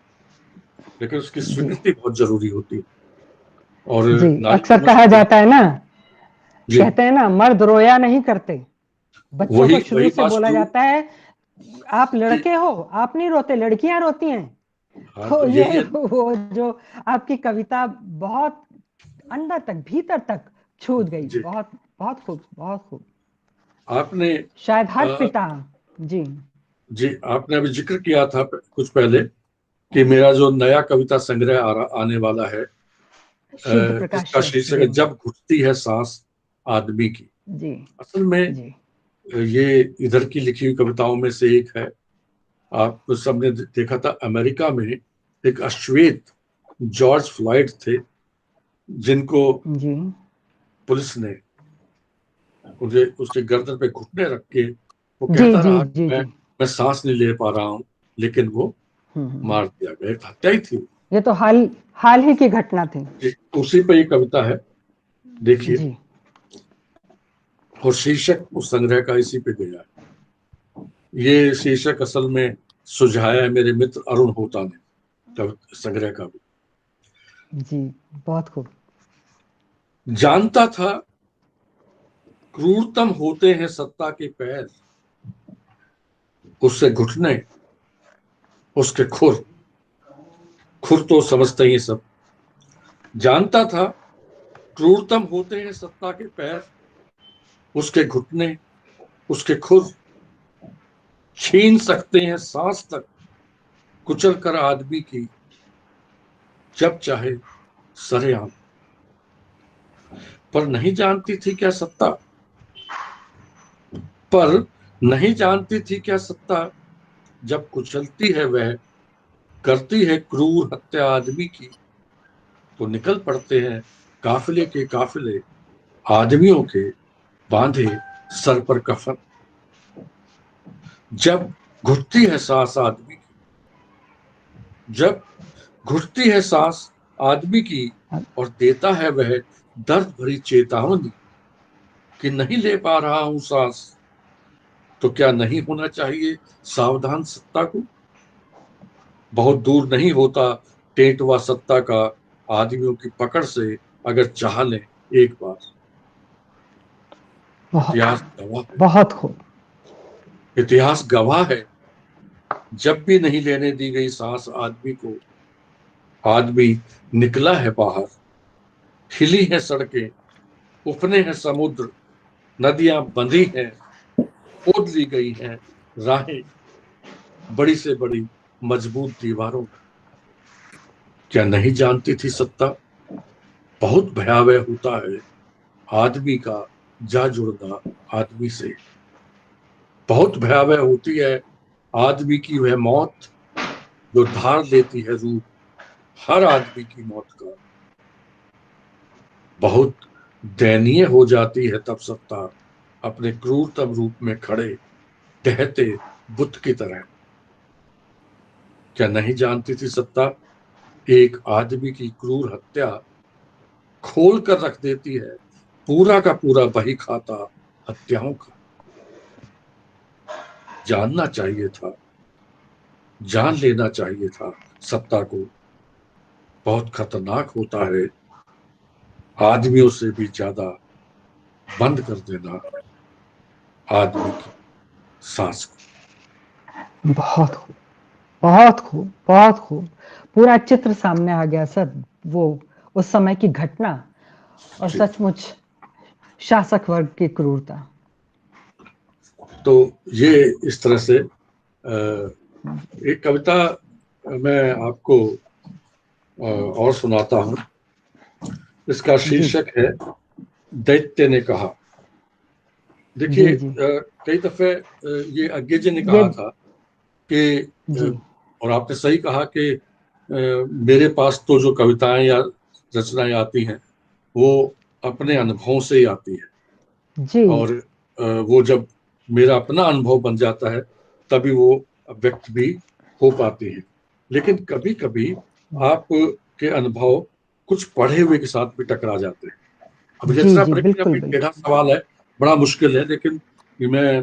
लेकिन उसकी जी स्वीकृति बहुत जरूरी होती है। और जी, नारी अक्सर पुरुष कहा को जाता है ना, जी, कहते हैं ना, मर्द रोया नहीं करते। बच्चों वही को वही शुरू से बोला वास्तु जाता है, आप जी, लड़के हो, आप नहीं रोते, लड़कियां रोती हैं। हाँ, तो तो यही ये है। वो जो आपकी कविता बहुत अंदर तक, भीतर तक छू गई। जी, बहुत बहुत खूब, बहुत खूब। आपने शायद हर अ, पिता। जी, जी, आपने अभी जिक्र किया था कुछ पहले कि मेरा जो नया कविता संग्रह जी, आने वाला है, शुद्ध प्रकाश जिसका से। शीर्षक जी है जब घुटती है सांस आदमी की। जी असल में जी ये इधर की लिखी हुई कविताओं में से एक है। आप सबने देखा था अमेरिका में एक अश्वेत जॉर्ज फ्लॉयड थे, जिनको जी पुलिस ने मुझे उसके गर्दन पे घुटने रख के वो जी कहता जी रहा कि जी मैं जी। मैं सांस नहीं ले पा रहा हूं, लेकिन वो हम्म। मार दिया गया। एक हत्या ही थी। ये तो हाल हाल ही की घटना थी। उसी पे ये कविता है, देखिए। जी और शीर्षक उस संग्रह का इसी पे गया है। ये शीर्षक असल में सुझाया है मेरे मित्र अरुण होता ने संग्रह का भी। जी, बहुत खूब। जानता था क्रूरतम होते हैं सत्ता के पैर, उससे घुटने उसके खुर, खुर तो समझते ही सब। जानता था क्रूरतम होते हैं सत्ता के पैर, उसके घुटने उसके खुर छीन सकते हैं सांस तक कुचल कर आदमी की, जब चाहे सरेआम। पर नहीं जानती थी क्या सत्ता, पर नहीं जानती थी क्या सत्ता, जब कुचलती है वह, करती है क्रूर हत्या आदमी की, तो निकल पड़ते हैं काफिले के काफिले आदमियों के, बांधे सर पर कफन। जब घुटती है सांस आदमी की, जब घुटती है सांस आदमी की, और देता है वह दर्द भरी चेतावनी कि नहीं ले पा रहा हूं सांस, तो क्या नहीं होना चाहिए सावधान सत्ता को। बहुत दूर नहीं होता टेंटवा सत्ता का, आदमियों की पकड़ से अगर चाह लें एक बार। इतिहास गवाह है, बहुत खूब। इतिहास गवाह है, जब भी नहीं लेने दी गई सांस आदमी को, आदमी निकला है बाहर। हिली हैं सड़कें, उफने हैं समुद्र, नदियां बंधी हैं, खोद ली गई हैं राहें, बड़ी से बड़ी मजबूत दीवारों में। क्या नहीं जानती थी सत्ता, बहुत भयावह होता है आदमी का जा जुड़ना आदमी से। बहुत भयावह होती है आदमी की वह मौत, जो धार लेती है रूप हर आदमी की मौत का। बहुत दयनीय हो जाती है तब सत्ता, अपने क्रूरतम रूप में खड़े टहते बुत की तरह। क्या नहीं जानती थी सत्ता, एक आदमी की क्रूर हत्या खोल कर रख देती है पूरा का पूरा बही खाता हत्याओं का। जानना चाहिए था, जान लेना चाहिए था सत्ता को। बहुत खतरनाक होता है आदमियों से भी ज्यादा बंद कर देना आदमी की सांस को। बहुत खूब, बहुत खूब, बहुत खूब। पूरा चित्र सामने आ गया सर, वो उस समय की घटना और जी। सचमुच शासक वर्ग की क्रूरता। तो ये इस तरह से एक कविता मैं आपको और सुनाता हूँ। इसका जी शीर्षक है दैत्य ने कहा। देखिए जी जी कई दफे ये अज्ञे जी ने ये कहा था कि जी और आपने सही कहा कि मेरे पास तो जो कविताएं या रचनाएं आती हैं वो अपने अनुभवों से ही आती है। जी और वो जब मेरा अपना अनुभव बन जाता है तभी वो व्यक्त भी हो पाती है। लेकिन कभी कभी आप के अनुभव कुछ पढ़े हुए के साथ भी टकरा जाते हैं। अब जी रचना जी परीक्षा बिल्कुल में बिल्कुल टेढ़ा सवाल है, बड़ा मुश्किल है, लेकिन ये मैं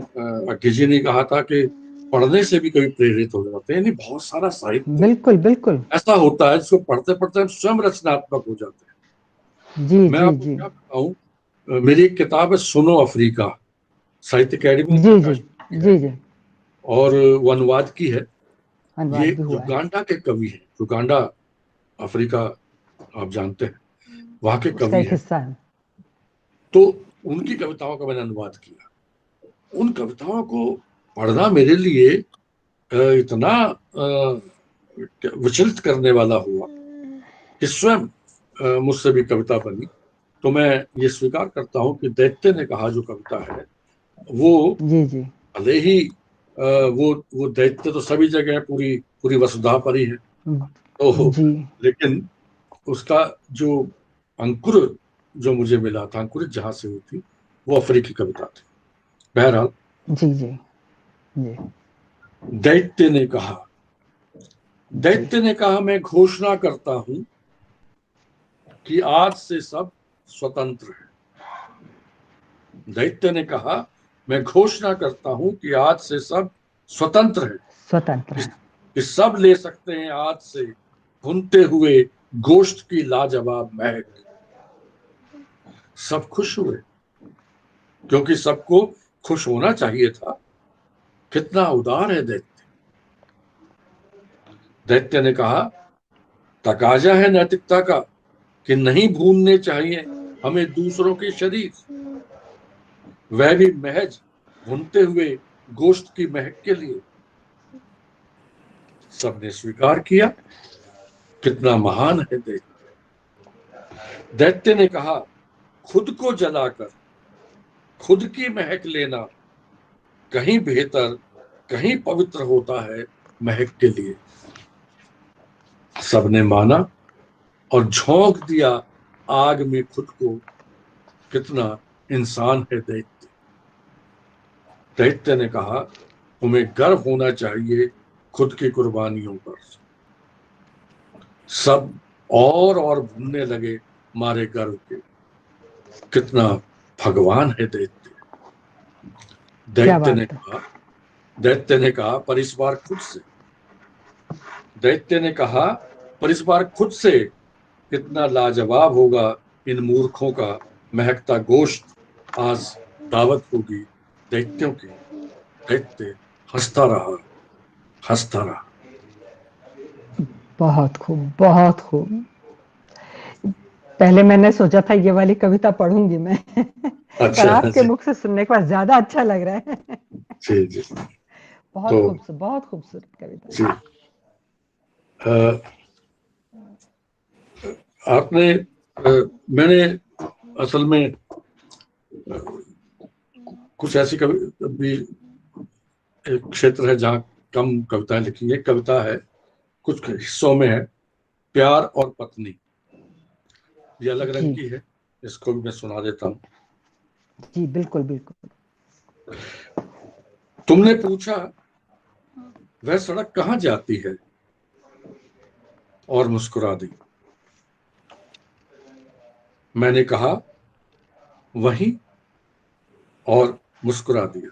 अज्ञे जी ने कहा था कि पढ़ने से भी कभी प्रेरित हो जाते हैं। यानी बहुत सारा साहित्य बिल्कुल बिल्कुल। ऐसा होता है जिसको पढ़ते पढ़ते हम स्वयं रचनात्मक हो जाते हैं। जी मैं जी आपको जी क्या बताऊं, मेरी एक किताब है सुनो अफ्रीका, साहित्य अकेडमी ने जी जी प्रकाशित की है जी जी और वो अनुवाद की है। ये अनुवाद भी हुआ है। युगांडा के कवि हैं, युगांडा अफ्रीका आप जानते हैं, वहां के उसका कवि एक हैं। हिस्सा है। तो उनकी कविताओं का मैंने अनुवाद किया। उन कविताओं को पढ़ना मेरे लिए इतना विचलित करने वाला हुआ कि स्वयं मुझसे भी कविता बनी। तो मैं ये स्वीकार करता हूँ कि दैत्य ने कहा जो कविता है वो जी जी भले ही वो दैत्य तो सभी जगह है, पूरी पूरी वसुधा पर ही है। तो जी लेकिन उसका जो अंकुर जो मुझे मिला था, अंकुरित जहां से हुई थी, वो अफ्रीकी कविता थी। बहरहाल जी जी जी दैत्य ने कहा, जी दैत्य ने कहा मैं घोषणा करता हूं कि आज से सब स्वतंत्र है। दैत्य ने कहा मैं घोषणा करता हूं कि आज से सब स्वतंत्र है। स्वतंत्र इस, है। इस सब ले सकते हैं आज से भुनते हुए गोश्त की लाजवाब महक। सब खुश हुए क्योंकि सबको खुश होना चाहिए था। कितना उदार है दैत्य। दैत्य ने कहा तकाजा है नैतिकता का कि नहीं भूनने चाहिए हमें दूसरों के शरीर, वह भी महज भुनते हुए गोश्त की महक के लिए। सबने स्वीकार किया। कितना महान है दैत्य। दैत्य ने कहा खुद को जलाकर खुद की महक लेना कहीं बेहतर, कहीं पवित्र होता है महक के लिए। सबने माना और झोंक दिया आग में खुद को, कितना इंसान है दैत्य। दैत्य ने कहा, तुम्हें गर्व होना चाहिए खुद की कुर्बानियों पर। सब और भूनने लगे मारे गर्व के, कितना भगवान है दैत्य। क्या दैत्य ने बात है। कहा दैत्य ने कहा पर इस बार खुद से। दैत्य ने कहा पर इस बार खुद से, कितना लाजवाब होगा इन मूर्खों का महकता गोश्त। आज दावत होगी दैत्यों की। दैत्य हंसता रहा, हंसता रहा। बहुत खूब, बहुत खूब। पहले मैंने सोचा था ये वाली कविता पढ़ूंगी मैं पर अच्छा आपके जी। मुख से सुनने के बाद ज्यादा अच्छा लग रहा है। जी जी। तो बहुत खूबसूरत कविता जी, है। आपने मैंने असल में कुछ ऐसी कवि एक क्षेत्र है जहाँ कम कविताएं लिखी है। कविता है, कुछ हिस्सों में है, प्यार और पत्नी। ये अलग रंग जी की है, इसको भी मैं सुना देता हूँ। जी, बिल्कुल बिल्कुल। तुमने पूछा वह सड़क कहाँ जाती है, और मुस्कुरा दी। मैंने कहा वहीं, और मुस्कुरा दिया।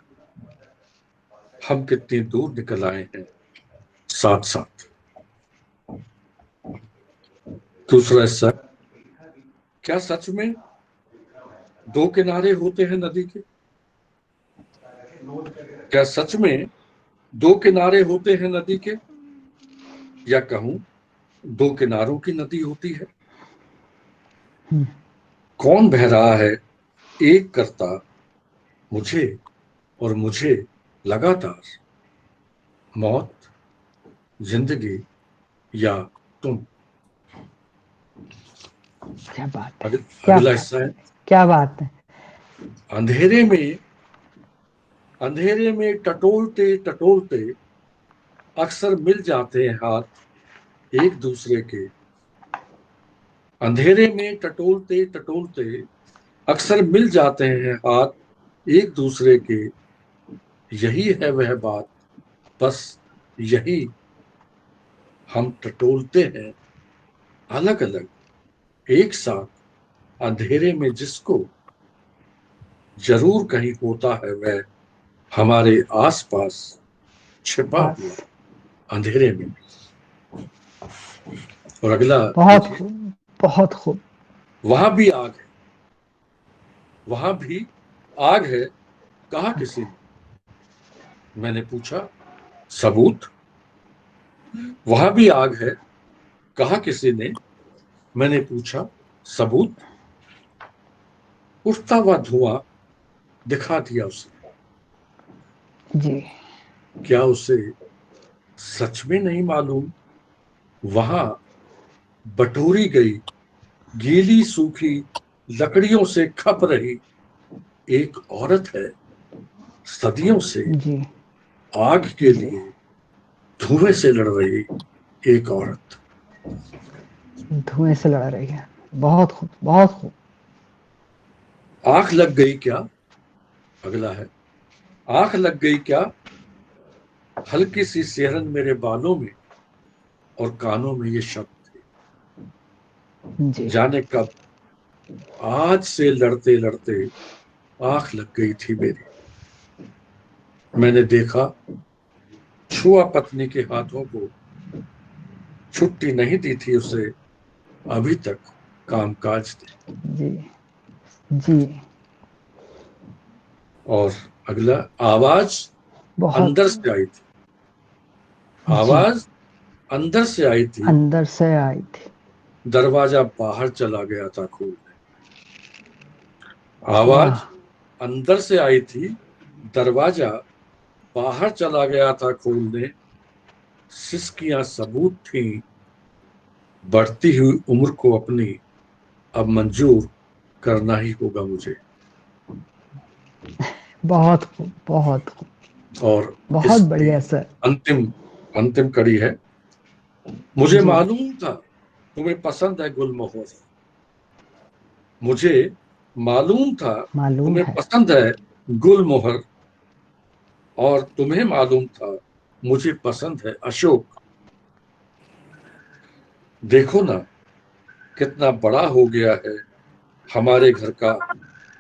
हम कितनी दूर निकल आए हैं साथ साथ। दूसरा हिस्सा, क्या सच में दो किनारे होते हैं नदी के? क्या सच में दो किनारे होते हैं नदी के, या कहूं दो किनारों की नदी होती है? कौन बह रहा है एक करता मुझे और मुझे लगातार? मौत, जिंदगी, या तुम? क्या बात है, क्या अगला बात हिस्सा है, है, क्या बात है। अंधेरे में, अंधेरे में टटोलते टटोलते अक्सर मिल जाते हैं हाथ एक दूसरे के। अंधेरे में टटोलते टटोलते अक्सर मिल जाते हैं हाथ एक दूसरे के। यही है वह बात, बस यही, हम टटोलते हैं अलग अलग एक साथ। अंधेरे में जिसको जरूर कहीं होता है वह हमारे आसपास छिपा हुआ बस, अंधेरे में। और अगला बहुत देखिए, खूब, बहुत खूब। वहां भी आग है, वहां भी आग है, कहा किसी ने? मैंने पूछा सबूत? वहां भी आग है, कहा किसी ने? मैंने पूछा सबूत? उठता हुआ धुआं दिखा दिया उसे। जी क्या उसे सच में नहीं मालूम, वहां बटोरी गई गीली सूखी लकड़ियों से खप रही एक औरत है, सदियों से जी आग के जी। लिए धुएं से लड़ रही एक औरत। धुएं से लड़ा रही है। बहुत खूब, बहुत खूब। आंख लग गई क्या? अगला है, आंख लग गई क्या हल्की सी सिहरन मेरे बालों में, और कानों में ये शब्द थे, जी जाने कब आज से लड़ते लड़ते आंख लग गई थी मेरी। मैंने देखा, छुआ पत्नी के हाथों को, छुट्टी नहीं दी थी उसे अभी तक कामकाज ने। जी जी। और अगला, आवाज बहुत अंदर खूब। से आई थी। जी, आवाज अंदर से आई थी, अंदर से आई थी। दरवाजा बाहर चला गया था खोलने। वाह। आवाज अंदर से आई थी, दरवाजा बाहर चला गया था खोलने। सिसकियां सबूत थी, बढ़ती हुई उम्र को अपनी अब मंजूर करना ही होगा मुझे। बहुत खूब, बहुत खूब। और बहुत इसकी बढ़िया सर। अंतिम अंतिम कड़ी है। मुझे जी। मालूम था तुम्हें पसंद है गुलमोहर, मुझे मालूम था मालूम तुम्हें है। पसंद है गुलमोहर, और तुम्हें मालूम था मुझे पसंद है अशोक। देखो ना कितना बड़ा हो गया है हमारे घर का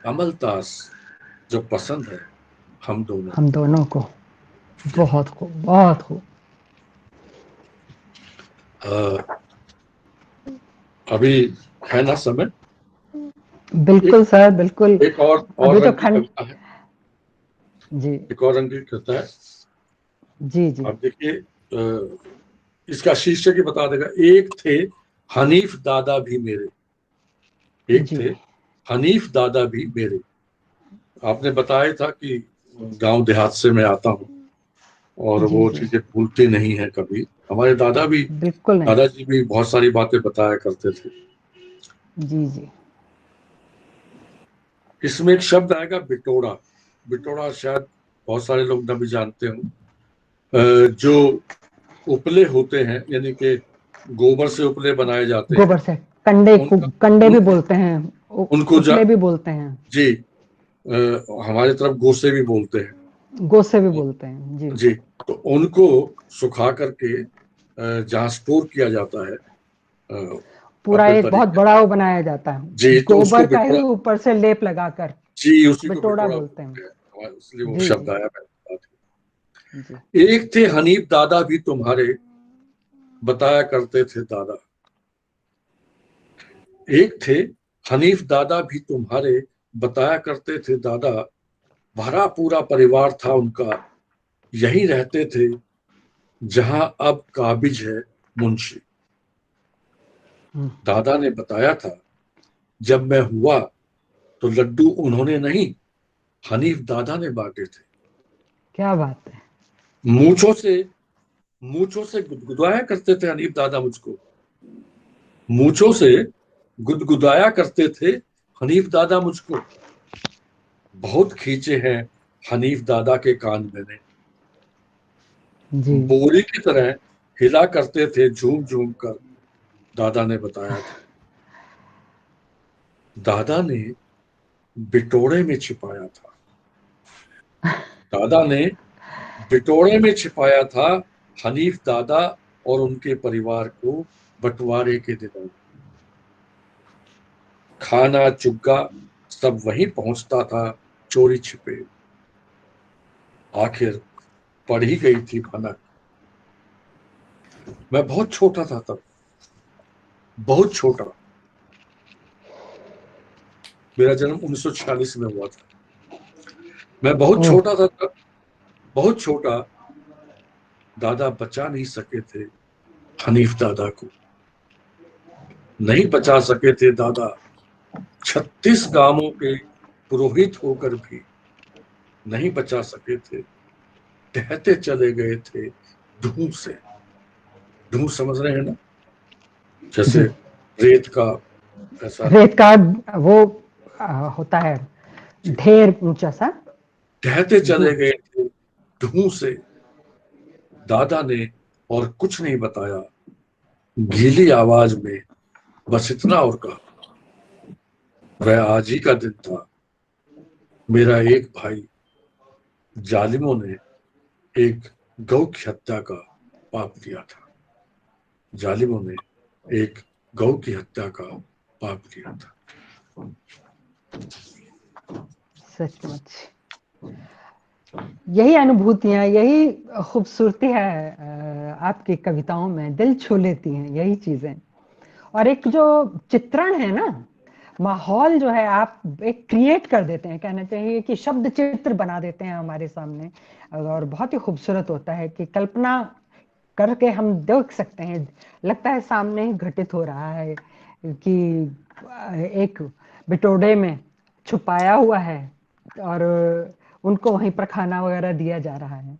अमलतास, जो पसंद है हम दोनों। हम दोनों को। बहुत खूब, बहुत खूब। अ, अभी है ना समय? एक बिल्कुल सर, बिल्कुल। एक और अभी तो रंग की खंड। कविता है, जी एक और रंग की कविता है। जी जी। आप देखिए, इसका शीर्षक ही बता देगा। एक थे हनीफ दादा भी मेरे, एक जी थे हनीफ दादा भी मेरे। आपने बताया था कि गांव देहात से मैं आता हूँ और जी वो जी। चीजें भूलती नहीं है कभी। हमारे दादा भी, बिल्कुल नहीं। दादाजी भी बहुत सारी बातें बताया करते थे। जी जी। इसमें एक शब्द आएगा बिटोड़ा। बिटोड़ा शायद बहुत सारे लोग न भी जानते हो। जो उपले होते हैं, यानी कि गोबर से उपले बनाए जाते हैं, गोबर से कंडे को, उनका कंडे भी उनको बोलते हैं, उनको उपले भी बोलते हैं। जी, हमारी तरफ गोसे भी बोलते हैं। गोसे भी बोलते हैं जी। जी, तो उनको सुखा करके जहाँ स्टोर किया जाता है पूरा अपने एक बहुत तरीके बड़ा से। वो बनाया जाता है, जी, तो उसको गोबर का ही बिटोड़ा, ऊपर से लेप लगाकर जी उसी को बिटोड़ा बिटोड़ा बोलते बोलते हैं। हैं, इसलिए वो जी शब्द जी आया मैंने बता जी। दिया। एक थे हनीफ दादा भी तुम्हारे, बताया करते थे दादा। एक थे हनीफ दादा भी तुम्हारे, बताया करते थे दादा। भरा पूरा परिवार था उनका, यहीं रहते थे जहां अब काबिज है मुंशी। हम्म, दादा ने बताया था जब मैं हुआ तो लड्डू उन्होंने नहीं, हनीफ दादा ने बांटे थे। क्या बात है। मूछों से मूछों से गुदगुदाया करते थे हनीफ दादा मुझको, मूछों से गुदगुदाया करते थे हनीफ दादा मुझको। बहुत खींचे हैं हनीफ दादा के कान मैंने, जी। बोरी की तरह हिला करते थे झूम झूम कर, दादा ने बताया था। दादा ने बिटोड़े में छिपाया था, दादा ने बिटोड़े में छिपाया था हनीफ दादा और उनके परिवार को बंटवारे के दिनों। खाना चुग्गा सब वहीं पहुंचता था चोरी छिपे, आखिर पड़ ही गई थी भनक। मैं बहुत छोटा था तब, बहुत छोटा। मेरा जन्म 1946 में हुआ था। मैं बहुत ओह। छोटा था तब, बहुत छोटा। दादा बचा नहीं सके थे हनीफ दादा को, नहीं बचा सके थे दादा 36 गांवों के पुरोहित होकर भी, नहीं बचा सके थे। टहते चले गए थे ढूं से। ढूं समझ रहे हैं ना, जैसे जी। रेत का ऐसा। रेत का वो होता है, जी, ढेर ऊंचा सा। टहते जी। चले गए थे ढूं से दादा ने, और कुछ नहीं बताया गीली आवाज में, बस इतना और कहा। वह आज ही का दिन था, मेरा एक भाई जालिमों ने एक गौ की हत्या का पाप किया था। जालिमों ने एक गौ की हत्या का पाप किया था। सचमुच यही अनुभूतियां, यही खूबसूरती है आपकी कविताओं में, दिल छू लेती हैं यही चीजें। और एक जो चित्रण है ना, माहौल जो है आप एक क्रिएट कर देते हैं, कहना चाहिए कि शब्द चित्र बना देते हैं हमारे सामने। और बहुत ही खूबसूरत होता है कि कल्पना करके हम देख सकते हैं, लगता है सामने ही घटित हो रहा है कि एक बिटोड़े में छुपाया हुआ है और उनको वहीं पर खाना वगैरह दिया जा रहा है।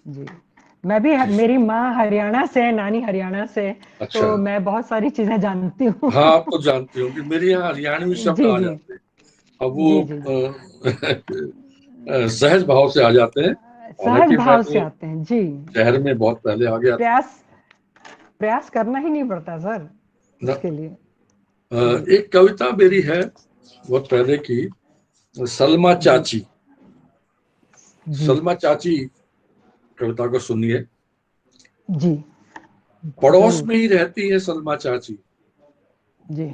जी। मैं भी, जी, मेरी माँ हरियाणा से है, नानी हरियाणा से, अच्छा। तो मैं बहुत सारी चीजें जानती हूँ। हाँ, आप तो जानती होंगी, मेरे यहाँ हरियाणवी शब्द जी आ जी जाते हैं। अब वो जी जी। सहज भाव से आ जाते हैं। सहज हालांकि मैं भाव से तो आते हैं जी। शहर में बहुत पहले आ गया था प्रयास प्रयास करना ही नहीं पड़ता सर ना। उसके लिए जी। एक कविता मेरी है बहुत पहले की, सलमा जी चाची। जी सलमा चाची कविता को सुनिए। जी पड़ोस जरूर में ही रहती है सलमा चाची, जी।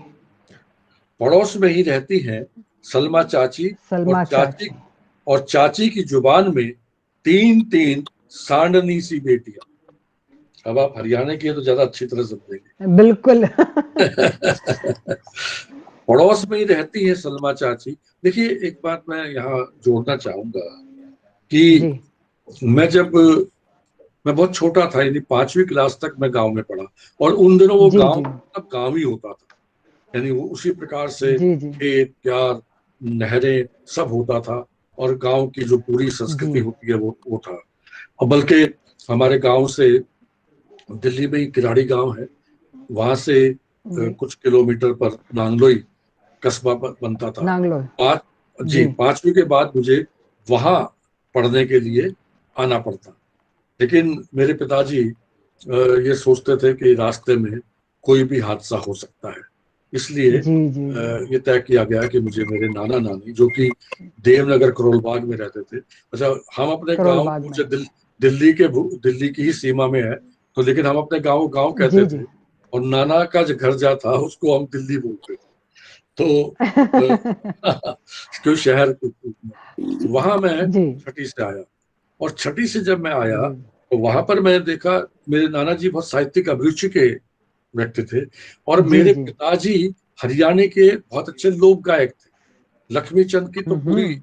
पड़ोस में ही रहती हैं सलमा चाची। और सलमा चाची चाची। और चाची की जुबान में तीन तीन सांडनी सी बेटियां। अब आप हरियाणा की है तो ज्यादा अच्छी तरह समझेंगे। बिल्कुल पड़ोस में ही रहती है सलमा चाची। देखिए एक बात मैं यहाँ जोड़ना चाहूंगा कि जी मैं मैं बहुत छोटा था, यानी 5वीं क्लास तक मैं गांव में पढ़ा। और उन दिनों वो जी गांव जी मतलब गांव ही होता था, यानी वो उसी प्रकार से जी जी खेत क्यार नहरें सब होता था। और गांव की जो पूरी जी संस्कृति होती है वो था। और बल्कि हमारे गांव से दिल्ली में ही किराड़ी गांव है, वहां से जी। कुछ किलोमीटर पर नांगलोई कस्बा बनता था। नांगलोर। पाँच जी जी 5वीं के बाद मुझे वहां पढ़ने के लिए आना पड़ता। लेकिन मेरे पिताजी ये सोचते थे कि रास्ते में कोई भी हादसा हो सकता है, इसलिए जी जी जी। ये तय किया गया कि मुझे मेरे नाना नानी जो कि देवनगर करोलबाग में रहते थे। अच्छा, हम अपने करोल गांव बाग को में। दिल्ली की ही सीमा में है, तो लेकिन हम अपने गांव को गांव कहते जी जी थे। और नाना का जो घर जा था उसको हम दिल्ली बोलते थे। तो क्यों शहर वहां मैं जी छठी से आया। और छठी से जब मैं आया जी तो वहां पर मैंने देखा मेरे नाना जी बहुत साहित्यिक अभिरुचि के व्यक्ति थे। और जी मेरे जी। पिताजी हरियाणा के बहुत अच्छे लोक गायक थे। लक्ष्मीचंद की तो हम्म।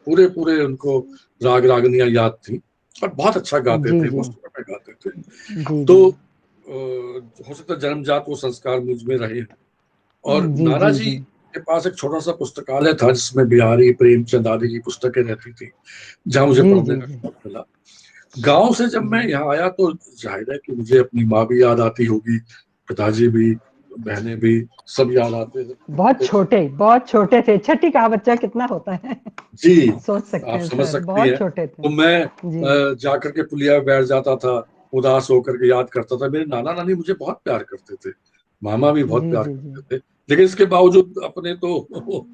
पूरे पूरे उनको राग रागनियां याद थी। और बहुत अच्छा गाते जी थे, जी वो सुर में गाते थे। जी तो जी हो सकता है जन्मजात वो संस्कार मुझ में रहे हैं। और जी नाना जी जी जी के पास एक छोटा सा पुस्तकालय था जिसमें बिहारी प्रेमचंद आदि की पुस्तकें रहती थी, जहां मुझे जी पढ़ने जी का जी शौक मिला। गांव से जब मैं जी। यहाँ आया तो जाहिर है कि मुझे अपनी माँ भी याद आती होगी, पिताजी भी, बहनें भी, सब याद आते थे। बहुत छोटे थे। छठी का बच्चा कितना होता है जी सोच सकते आप हैं समझ सर, सकती बहुत हैं। छोटे थे। तो मैं जी जाकर के पुलिया में बैठ जाता था, उदास होकर के याद करता था। मेरे नाना नानी मुझे बहुत प्यार करते थे, मामा भी बहुत जी प्यार जी जी करते थे। लेकिन इसके बावजूद अपने तो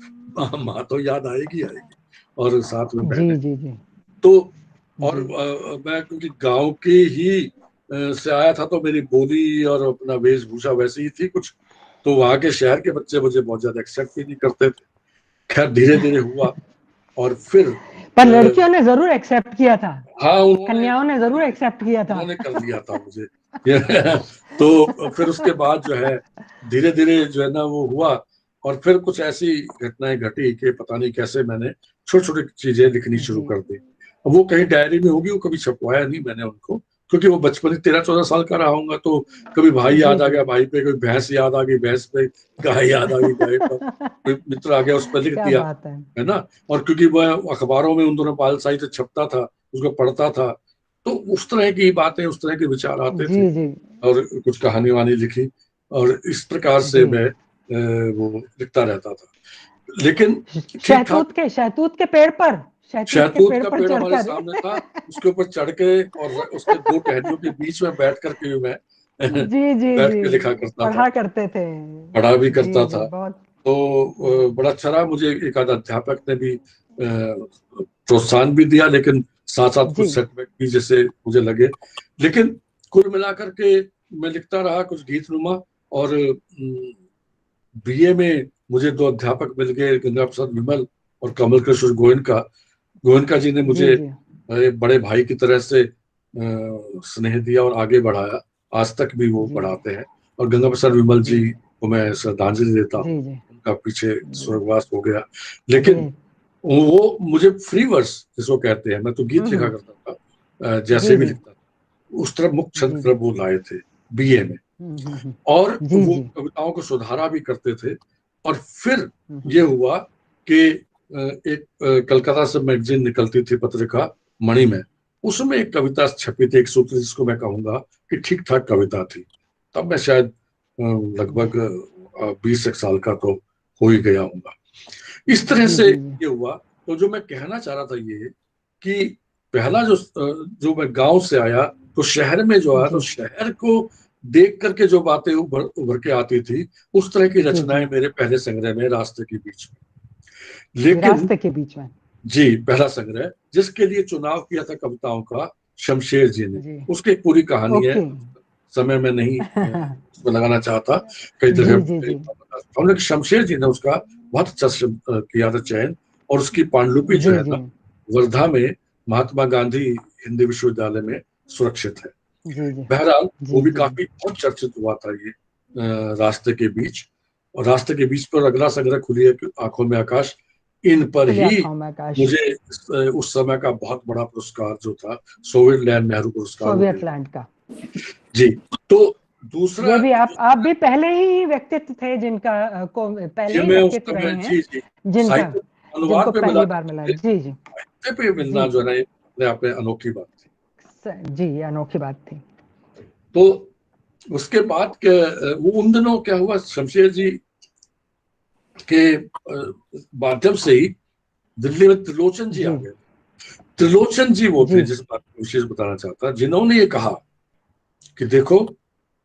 माँ तो याद आएगी आएगी, और साथ में जी बहनें। जी जी तो और जी मैं क्योंकि गांव के ही से आया था, तो मेरी बोली और अपना वेशभूषा वैसी ही थी कुछ। तो वहां के शहर के बच्चे मुझे बहुत ज्यादा एक्सेप्ट भी नहीं करते थे। खैर धीरे धीरे हुआ। और फिर पर लड़कियों ने जरूर एक्सेप्ट किया था। हाँ उन्होंने कन्याओं ने जरूर एक्सेप्ट किया था उन्होंने कर लिया था मुझे ये तो फिर उसके बाद जो है धीरे धीरे जो है ना वो हुआ। और फिर कुछ ऐसी घटनाएं घटी कि पता नहीं कैसे मैंने छोटी छोटी चीजें लिखनी शुरू जी कर दी। अब वो कहीं डायरी में होगी, वो कभी छपवाया नहीं मैंने उनको, क्योंकि वो बचपन 13-14 साल का रहा हूंगा। तो कभी भाई जी याद आ जी गया भाई पे, कोई भैंस याद आ गई भैंस पे, गाय याद आ गई गाय पर, कोई मित्र आ गया उस पर लिख क्या दिया, बात है। है ना। और क्योंकि वह अखबारों में उन दोनों बाल साहित्य छपता था, उसको पढ़ता था, तो उस तरह की बातें उस तरह के विचार आते जी थे। जी और कुछ कहानी वानी लिखी, और इस प्रकार से जी। मैं वो लिखता रहता था। लेकिन ठीक ठाक। शहतूत के पेड़ पर, शहतूत के शहतूत पेड़ का पर पेड़ हमारे चढ़कर सामने था, उसके ऊपर चढ़ के और उसके दो टहनियों के बीच में बैठ करके मैं जी जी बैठ जी के लिखा करता था, पढ़ा करते थे। पढ़ा भी जी करता जी था। बहुत। तो जी बड़ा अच्छा रहा मुझे। एक आध अध्यापक ने भी प्रोत्साहन भी दिया, लेकिन साथ साथ जी कुछ सेटबैक भी जैसे मुझे लगे। लेकिन कुल मिलाकर के मैं लिखता रहा कुछ गीतनुमा। और बीए में मुझे दो अध्यापक मिल गए, गंगा प्रसाद विमल और कमल कृष्ण गोयनका। गोयनका जी ने जी मुझे जी एक बड़े भाई की तरह से स्नेह दिया और आगे बढ़ाया। आज तक भी वो जी बढ़ाते हैं। और गंगा प्रसाद विमल जी जी को मैं श्रद्धांजलि देता हूँ, जी जी उनका पीछे जी स्वर्गवास हो गया। जी। लेकिन वो मुझे फ्री वर्स जिसको कहते हैं, मैं तो गीत लिखा हम्म। करता था, जैसे जी भी जी लिखता था उस तरफ मुख्य छंद जी जी। तरफ वो लाए थे बीए में। हम्म। और जी वो जी। कविताओं को सुधारा भी करते थे। और फिर हम्म। ये हुआ कि एक कलकत्ता से मैगजीन निकलती थी पत्रिका मणि में, उसमें एक कविता छपी थी, एक सूत्र जिसको मैं कहूंगा कि ठीक ठाक कविता थी। तब मैं शायद जी लगभग 20 एक साल का तो हो ही गया हूंगा। इस तरह जी से जी ये हुआ। तो जो मैं कहना चाह रहा था ये कि पहला जो मैं गांव से आया तो शहर में जो आया तो शहर को देख करके जो बातें उभर के आती थी, उस तरह की रचनाएं मेरे पहले संग्रह में रास्ते के बीच में। लेकिन रास्ते के बीच में जी, पहला संग्रह जिसके लिए चुनाव किया था कविताओं का शमशेर जी ने, उसकी एक पूरी कहानी है, समय में नहीं उसमें लगाना चाहता, कई तरह हमने शमशेर जी ने उसका बहुत अच्छा किया था चयन, और उसकी पांडुलिपि जो है ना वर्धा में महात्मा गांधी हिंदी विश्वविद्यालय में सुरक्षित है। बहरहाल वो भी काफी बहुत चर्चित हुआ था ये रास्ते के बीच, और रास्ते के बीच पर अगला संग्रह खुली आंखों में आकाश, इन पर ही मुझे उस समय का बहुत बड़ा पुरस्कार जो था सोवियत लैंड नेहरू पुरस्कार, सोवियत लैंड का। जी, तो दूसरा ये भी आप भी पहले ही व्यक्तित्व थे जिनका को पहले ही व्यक्तित्व रहे हैं, जिनको पहली बार मिला। जी जी, पे मिलना जो है अपने आप में अनोखी बात थी। जी, अनोखी बात थी। तो उसके बाद वो उन दिनों क्या हुआ, शमशेर जी के माध्यम से ही दिल्ली में त्रिलोचन जी आ गए। त्रिलोचन जी वो थे जिस बात को विशेष बताना चाहता, जिन्होंने ये कहा कि देखो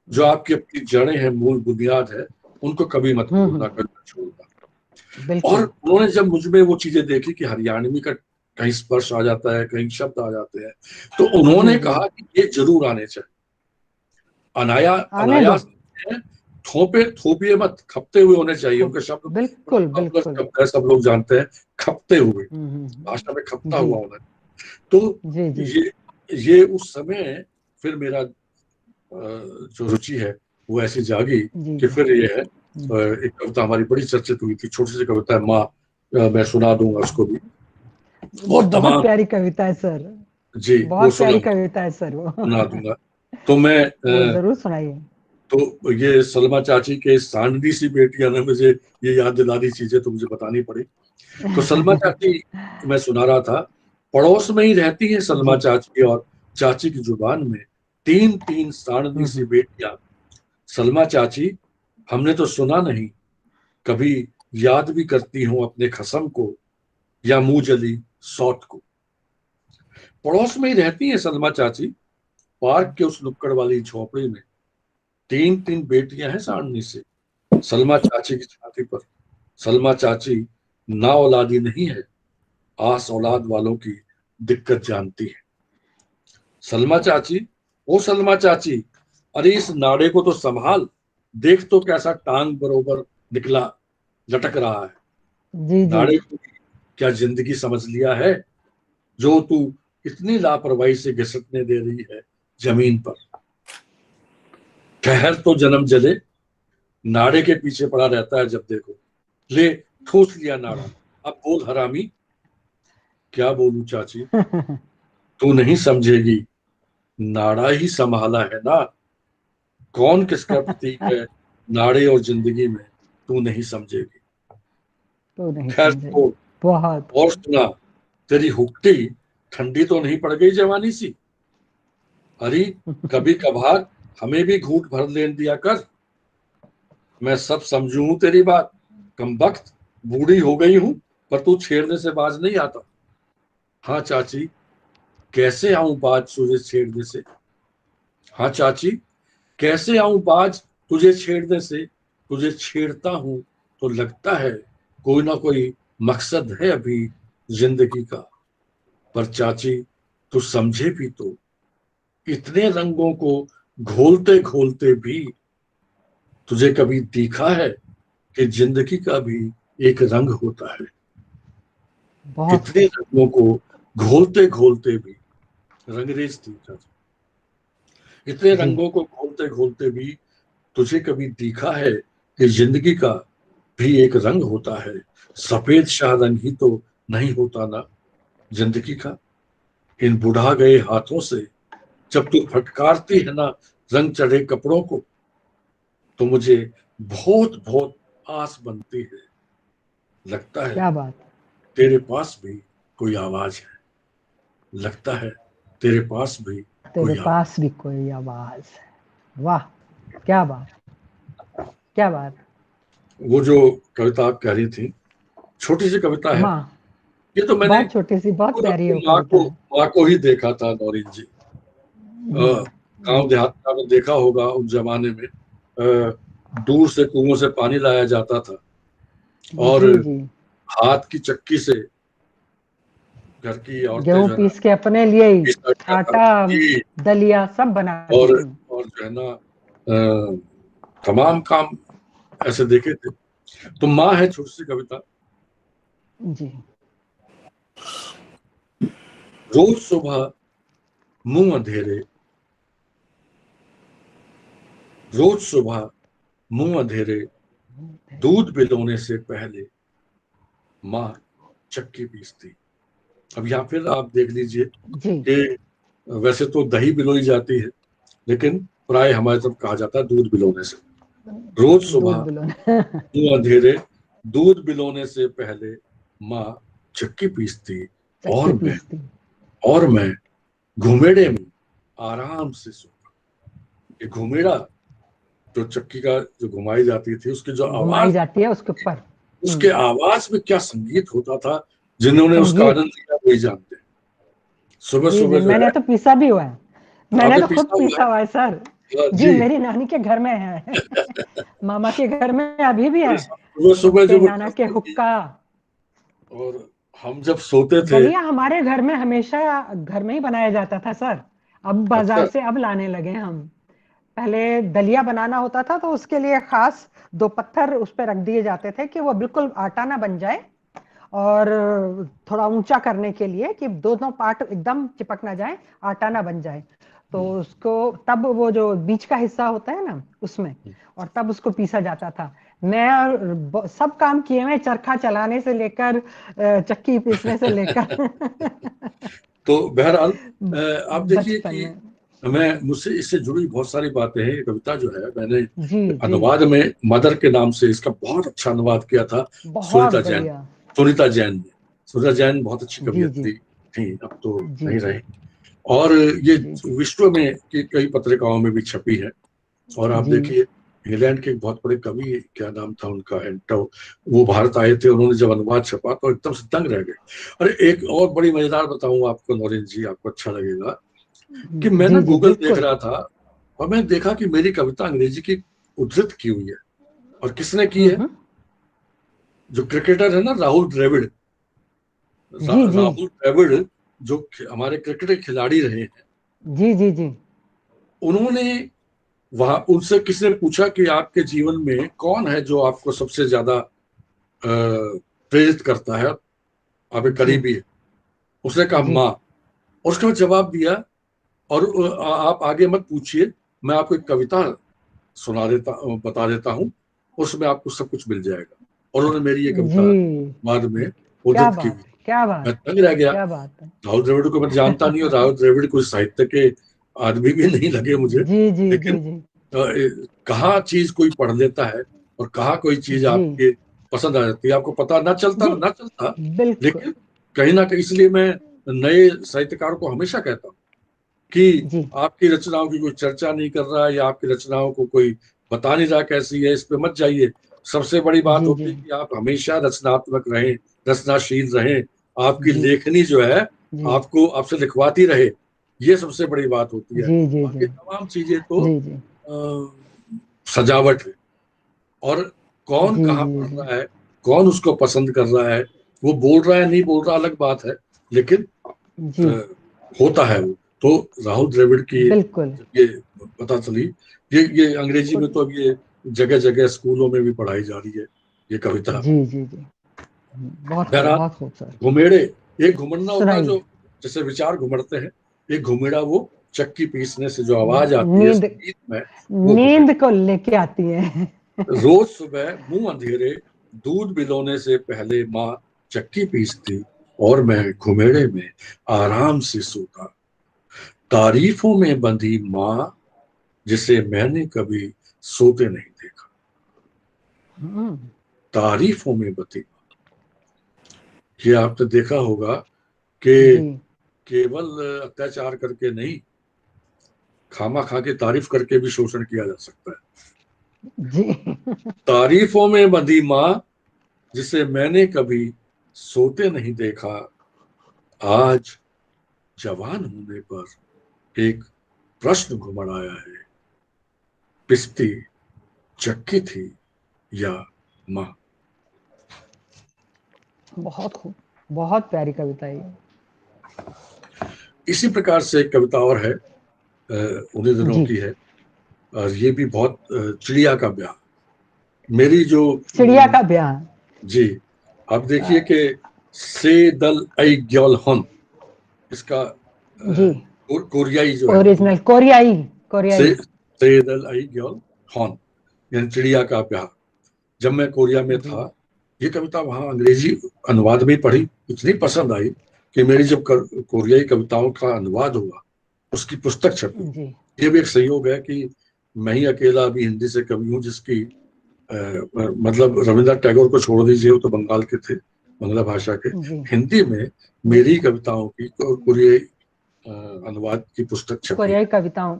जो आपकी अपनी जड़ें हैं, मूल बुनियाद है, उनको कभी मत भूलना, कभी मत छोड़ना। और उन्होंने जब मुझ में वो चीजें देखी कि हरियाणवी का कहीं स्पर्श आ जाता है, कहीं शब्द आ जाते हैं, तो उन्होंने कहा कि ये जरूर आने चाहिए। अनायास थोपिए मत, खपते हुए होने चाहिए। उनके शब्द बिल्कुल सब लोग जानते हैं, खपते हुए, भाषा में खपता हुआ होना। तो ये उस समय फिर मेरा जो रुचि है वो ऐसी जागी कि फिर ये है एक कविता हमारी बड़ी चर्चित हुई थी, छोटी सी कविता है माँ, मैं सुना दूंगा उसको भी। और बहुत प्यारी कविता है सर जी, बहुत प्यारी कविता है सर, वो सुना दूंगा। तो मैं जरूर सुनाइए। तो ये सलमा चाची के सांडनी सी बेटियां ने मुझे ये याद दिला दी चीजें, तो मुझे बतानी पड़ी। तो सलमा चाची मैं सुना रहा था, पड़ोस में ही रहती है सलमा चाची, और चाची की जुबान में तीन तीन सांडनी सी बेटियां। सलमा चाची हमने तो सुना नहीं, कभी याद भी करती हूँ अपने खसम को या मुंह जली सौत को। पड़ोस में ही रहती है सलमा चाची, पार्क के उस नुक्कड़ वाली झोपड़ी में तीन तीन बेटियां हैं सांडनी से सलमा चाची की छाती पर। सलमा चाची ना औलादी नहीं है, आस औलाद वालों की दिक्कत जानती है। सलमा चाची, ओ सलमा चाची, अरे इस नाड़े को तो संभाल, देख तो कैसा टांग बरोबर निकला लटक रहा है। नाड़े को क्या जिंदगी समझ लिया है, जो तू इतनी लापरवाही से घिसटने दे रही है जमीन पर। ठहर तो जन्म जले, नाड़े के पीछे पड़ा रहता है जब देखो। ले ठूस लिया नाड़ा, अब बोल हरामी। क्या बोलूं चाची, तू नहीं समझेगी, नाड़ा ही संभाला है ना। कौन किसका प्रतीक है नाड़े और जिंदगी में, तू नहीं समझेगी। खैर तो बहुत। और सुना, तेरी हुक्टी ठंडी तो नहीं पड़ गई जवानी सी। अरे कभी कभार हमें भी घूंट भर ले दिया कर। मैं सब समझू तेरी बात, कमबख्त बूढ़ी हो गई हूं, पर तू छेड़ने से बाज नहीं आता। हाँ चाची, कैसे आऊं बाज तुझे छेड़ने से। हाँ चाची, कैसे आऊं बाज तुझे छेड़ने से। तुझे छेड़ता हूं तो लगता है कोई ना कोई मकसद है अभी जिंदगी का। पर चाची तू समझे भी तो, इतने रंगों को घोलते घोलते भी तुझे कभी दिखा है कि जिंदगी का भी एक रंग होता है। कितने रंगों को घोलते घोलते भी, रंगरेज थी चाची, इतने रंगों को घोलते घोलते भी तुझे कभी दिखा है कि जिंदगी का भी एक रंग होता है। सफेद शाह रंग ही तो नहीं होता ना जिंदगी का। इन बुढ़ा गए हाथों से जब तू फटकारती है ना रंग चढ़े कपड़ों को, तो मुझे बहुत बहुत आस बनती है। लगता है क्या बात, तेरे पास भी कोई आवाज है। लगता है तेरे पास भी कोई आवाज। वाह, क्या बात, क्या बात। वो जो कविता आप कह रही थी, छोटी सी कविता है, ये तो मैंने बहुत छोटी सी, बहुत प्यारी है वो अपनी कविता। माँ को ही देखा था नौरीन जी। जी गांव देहात में आपने देखा होगा उस जमाने में दूर से कुओं से पानी लाया जाता था और जी जी। हाथ की चक्की से घर की औरतें गेहूं जो है ना पीस के अपने लिए ही पीसा जाता आटा, जी। दलिया सब बनाती और थी। और जो है ना तमाम काम ऐसे देखे थे। तो माँ है छोटी सी कविता। जी रोज सुबह मुंह अंधेरे, रोज सुबह मुंह अंधेरे, दूध पिलोने से पहले माँ चक्की पीसती। अब यहाँ फिर आप देख लीजिए जी। कि वैसे तो दही बिलोई जाती है, लेकिन प्राय हमारे तरफ कहा जाता है दूध बिलोने से। रोज सुबह दूध बिलोने। मुंह अंधेरे, दूध बिलोने से पहले माँ चक्की पीसती चक्की और मैं पीसती। और मैं घुमेड़े में आराम से सोता। ये घुमेड़ा जो चक्की का जो घुमाई जाती थी उसकी जो घुमाई आवाज, जाती है उसके ऊपर। उसके आवाज में क्या संगीत होता था, जिन्होंने उसका संगीत। आनंद लिया वही जानते हैं। सुबह जी जी, सुबह जो है मैंने तो पीसा भी हुआ है। मैंने आपने तो खुद पीसा हुआ पीसा हुआ है सर। है जी, जी। मेरी नानी के घर में है। मामा के घर में अभी भी है। सुबह सुबह उसके जब वो नाना के पीसती थी हुक्का। और हम जब सोते थे। दलिया हमारे घर में हमेशा घर में ही बनाया जाता था सर। अब बाजार अच्छा। से अब लाने लगे हम। पहले दलिया बनाना होता था तो उसके लिए खास दो पत्थर उस पर रख दिए जाते थे कि वो बिल्कुल आटा ना बन जाए, और थोड़ा ऊंचा करने के लिए कि दोनों पार्ट एकदम चिपक ना जाए, आटा ना बन जाए। तो उसको तब वो जो बीच का हिस्सा होता है ना उसमें, और तब उसको पीसा जाता था। मैं सब काम किए हुए, चरखा चलाने से लेकर चक्की पीसने से लेकर। तो बहरहाल आप देखिए बचपन कि में। मैं मुझसे इससे जुड़ी बहुत सारी बातें हैं। ये कविता जो है मैंने जी जी। अनुवाद में मदर के नाम से इसका बहुत अच्छा अनुवाद किया था बहुत सुनीता जैन। बढ़िया। सुनीता जैन ने, सुनीता जैन बहुत अच्छी जी जी कवियत्री थी, अब तो जी नहीं जी रही। और ये जी जी विश्व में की कई पत्रिकाओं में भी छपी है। और आप जी देखिए इंग्लैंड के एक बहुत बड़े कवि, क्या नाम था उनका, एंटो, वो भारत आए थे। उन्होंने जब अनुवाद छपा तो एकदम से दंग रह गए। और एक और बड़ी मजेदार बताऊं आपको नौरीन जी, आपको अच्छा लगेगा कि मैं ना जी जी गूगल देख बिल्कुल। रहा था और मैंने देखा कि मेरी कविता अंग्रेजी की उद्धृत की हुई है। और किसने की है? हम्म। जो क्रिकेटर है ना, राहुल द्रविड़। जी जी राहुल द्रविड़ जो हमारे क्रिकेट के खिलाड़ी रहे हैं, जी जी जी उन्होंने वहां उनसे किसी ने पूछा कि आपके जीवन में कौन है जो आपको सबसे ज्यादा प्रेरित करता है, आपके जी करीबी है। उसने कहा जी माँ। और उसके बाद जवाब दिया, और आप आगे मत पूछिए, मैं आपको एक कविता सुना देता, बता देता हूँ, उसमें आपको सब कुछ मिल जाएगा। और उन्होंने मेरी ये कविता जी। बाद में क्या उद्धृत की बात हुई। है, क्या बात मैं है, तंग रह गया। क्या बात है। राहुल द्रविड़ को मैं जानता नहीं, और राहुल द्रविड़ कोई साहित्य के आदमी भी नहीं लगे मुझे। जी जी लेकिन जी जी कहाँ चीज कोई पढ़ लेता है और कहाँ कोई चीज जी आपके पसंद आ जाती है, आपको पता ना चलता जी तो ना चलता। बिल्कुल। लेकिन कहीं ना कहीं, इसलिए मैं नए साहित्यकारों को हमेशा कहता हूँ कि जी आपकी रचनाओं की कोई चर्चा नहीं कर रहा है या आपकी रचनाओं को कोई बता नहीं रहा कैसी है, इस पे मत जाइए। सबसे बड़ी बात जी जी होती है कि आप हमेशा रचनात्मक रहें, रचनाशील रहें। आपकी जी लेखनी जो है जी आपको आपसे लिखवाती रहे, ये सबसे बड़ी बात होती है। जी जी जी बाकी तमाम चीजें तो जी जी सजावट है। और कौन जी कहाँ जी पढ़ जी रहा है, कौन उसको पसंद कर रहा है, वो बोल रहा है नहीं बोल रहा अलग बात है, लेकिन जी होता है वो। तो राहुल द्रविड़ की बिल्कुल। जब ये पता चली, ये अंग्रेजी में तो अब ये जगह जगह स्कूलों में भी पढ़ाई जा रही है ये कविता। जी जी जी बहुत खूब, बहरहाल बहुत खूब सर। घुमेड़े, एक घुमड़ना होता है जो सुनाइए। जैसे विचार घुमड़ते हैं, एक घुमेड़ा वो चक्की पीसने से जो आवाज आती है नींद, संगीत में, वो घुमेड़ा। नींद को लेके आती है। रोज सुबह मुंह अंधेरे, दूध बिलोने से पहले माँ चक्की पीसती और मैं घुमेड़े में आराम से सोता। तारीफों में बंधी माँ जिसे मैंने कभी सोते नहीं देखा। हम्म। तारीफों में बंधी माँ, ये आपने देखा होगा कि जी केवल अत्याचार करके नहीं, खामा खा के तारीफ करके भी शोषण किया जा सकता है। जी तारीफों में बंधी माँ जिसे मैंने कभी सोते नहीं देखा, आज जवान होने पर एक प्रश्न घुमड़ आया है, पिसती चक्की थी या माँ। बहुत खूब, बहुत प्यारी कविता है ये। इसी प्रकार से एक कविता और है, उन्हीं दिनों जी। की है, और ये भी बहुत, चिड़िया का ब्याह। मेरी जो चिड़िया का ब्याह। जी, आप देखिए कि से दल आई ग्योल हन, इसका जी, कोरियाई जो है, ओरिजिनल कोरियाई, कोरियाई। से दल आई ग्योल हन, यानी चिड़िया का ब्याह। जब मैं कोरिया में जी। था, ये कविता वहां अंग्रेजी अनुवाद में पढ़ी, इतनी पसंद आई कि मेरी जब कोरियाई कविताओं का अनुवाद हुआ, उसकी पुस्तक छपी। जी। ये भी एक संयोग है कि मैं ही अकेला अभी हिंदी से कवि हूँ जिसकी मतलब रविन्द्रनाथ टैगोर को छोड़ दीजिए, वो तो बंगाल के थे, बांग्ला भाषा के। जी। हिंदी में मेरी कविताओं की कोरियाई अनुवाद की पुस्तक छपी, कोरियाई कविताओं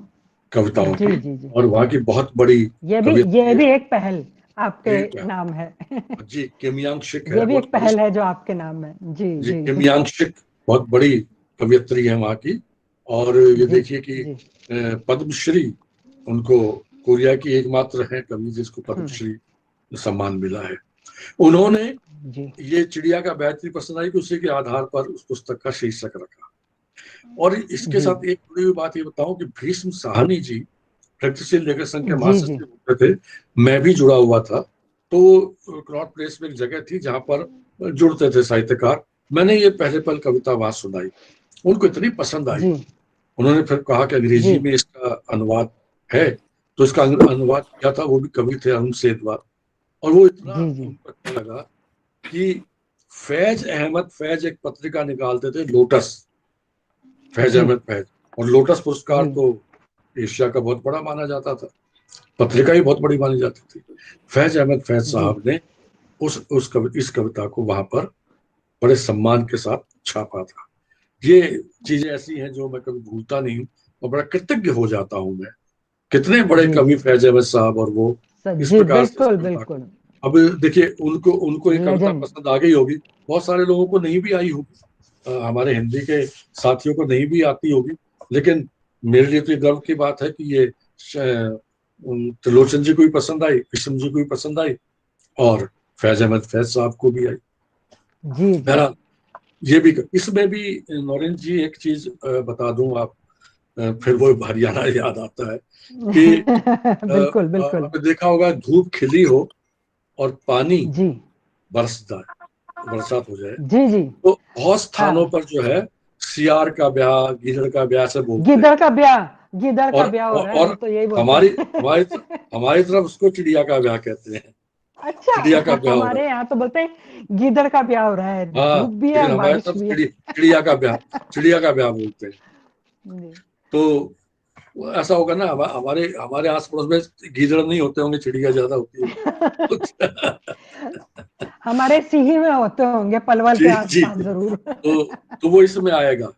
कविताओं जी की, जी जी। और वहाँ की बहुत बड़ी ये कवियत्री भी है। एक पहल आपके एक नाम है। जी, किम यांग शिक ये है, भी बहुत एक बड़ी। पहल है जो आपके नाम है। जी जी, जी किम यांग शिक बहुत बड़ी कवियत्री है वहाँ की। और ये जी देखिए कि जी। पद्मश्री, उनको कोरिया की एकमात्र है कवि जिसको पद्मश्री सम्मान मिला है। उन्होंने जी ये चिड़िया का ब्याह इतनी पसंद आई कि उसी के आधार पर उस पुस्तक का शीर्षक रखा। और इसके जी साथ एक जुड़ी हुई बात ये बताऊं कि भीष्म साहनी जी प्रगतिशील लेखक संघ के जी जी। महासचिव होते थे, मैं भी जुड़ा हुआ था। तो क्लॉट प्लेस में एक जगह थी जहां पर जुड़ते थे साहित्यकार। मैंने ये पहले पल कविता वहां सुनाई, उनको इतनी पसंद आई, जी उन्होंने फिर कहा कि जी अंग्रेजी में इसका अनुवाद है, तो इसका अनुवाद किया था, वो भी कवि थे अरुण सेतवा। और वो इतना जी जी। उनको अच्छा लगा कि फैज अहमद फैज एक पत्रिका निकालते थे, लोटस, फैज जी अहमद फैज। और लोटस पुरस्कार जी तो एशिया का बहुत बड़ा माना जाता था, पत्रिका ही बहुत बड़ी मानी जाती थी। फैज अहमद फैज जी साहब ने इस कविता को वहां पर बड़े सम्मान के साथ छापा था। ये चीजें ऐसी हैं जो मैं कभी भूलता नहीं हूँ, और बड़ा कृतज्ञ हो जाता हूँ मैं, कितने बड़े जी कवि जी। फैज अहमद साहब, और वो इस जी प्रकार से इस बिल्कुल कविता को। बिल्कुल। अब देखिए, उनको उनको ये कविता लेजेंड। पसंद आ गई होगी, बहुत सारे लोगों को नहीं भी आई होगी, हमारे हिंदी के साथियों को नहीं भी आती होगी, लेकिन मेरे लिए तो ये गर्व की बात है कि ये त्रिलोचन जी को भी पसंद आई, विष्णु जी को भी पसंद आई, और फैज अहमद फैज साहब को भी आई। जी जी। बहरहाल, ये भी इसमें भी नौरेन जी एक चीज बता दूं, आप फिर वो हरियाणा याद आता है कि बिल्कुल बिल्कुल। आपने देखा होगा, धूप खिली हो और पानी जी बरसता है, बरसात हो जाए, जी जी। तो बहुत स्थानों हाँ, पर जो है सियार का ब्याह, गीदड़ का ब्याह से बोलते हैं। गिद्दड़ का ब्याह, गिद्दड़ का और ब्याह हो रहा है, हम और तो यही बोलते हमारी हैं। हमारी हमारी तरफ उसको चिड़िया का ब्याह कहते हैं, चिड़िया का अच्छा, ब्याह हो रहा हमारे यहाँ तो बोलते हैं गिद्दड़ का ब्याह हो रहा है, है। हाँ, धूप भी है लेकिन हमारी बारिश तरफ भी है। चिड़िया का ब्याह बोलते हैं। जी। तो ऐसा होगा ना, हमारे हमारे आस पड़ोस में गीदड़ नहीं होते होंगे, चिड़िया ज्यादा होती होगी। हमारे सिही में होते होंगे, पलवल के जी जी, आसपास जरूर। तो वो इसमें आएगा,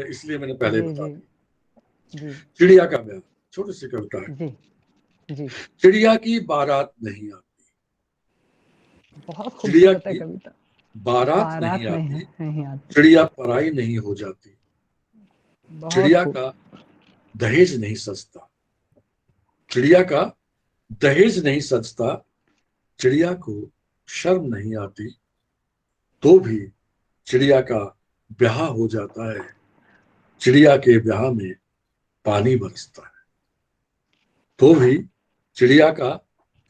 इसलिए मैंने पहले जी बता जी दिया। जी चिड़िया का ब्याह, छोटी सी कविता है। जी जी। चिड़िया की बारात नहीं आती, बहुत चिड़िया खूबसूरत है की कविता। बारात नहीं बारात नहीं आती, नहीं आती। चिड़िया पराई नहीं हो जाती, बहुत चिड़िया खूब। का दहेज नहीं सजता, चिड़िया का दहेज नहीं सजता, चिड़िया को शर्म नहीं आती, तो भी चिड़िया का ब्याह हो जाता है, चिड़िया के ब्याह में पानी बरसता है, तो भी चिड़िया का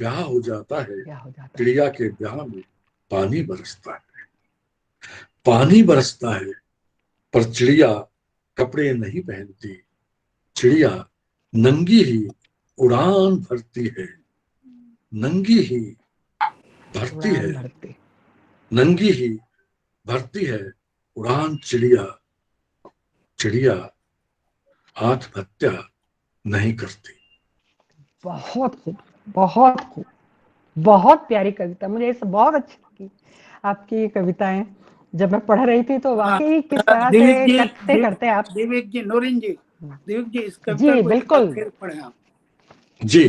ब्याह हो जाता है, क्या हो जाता है। चिड़िया के ब्याह में पानी बरसता है, पानी बरसता है, पर चिड़िया कपड़े नहीं पहनती, चिड़िया नंगी ही उड़ान भरती है, नंगी ही भरती है, उड़ान भरते। नंगी ही भरती है उड़ान चिड़िया, चिड़िया आत्महत्या नहीं करती। बहुत खूब, बहुत खूब, बहुत प्यारी कविता, मुझे ये बहुत अच्छी लगी आपकी ये कविताएं। जब मैं पढ़ रही थी तो वाकई किस तरह से करते करते आप। देविक जी, नौरीन जी, देविक जी, इस कविता जी को एक बार बिल्कुल। फिर पढ़ें आप। जी,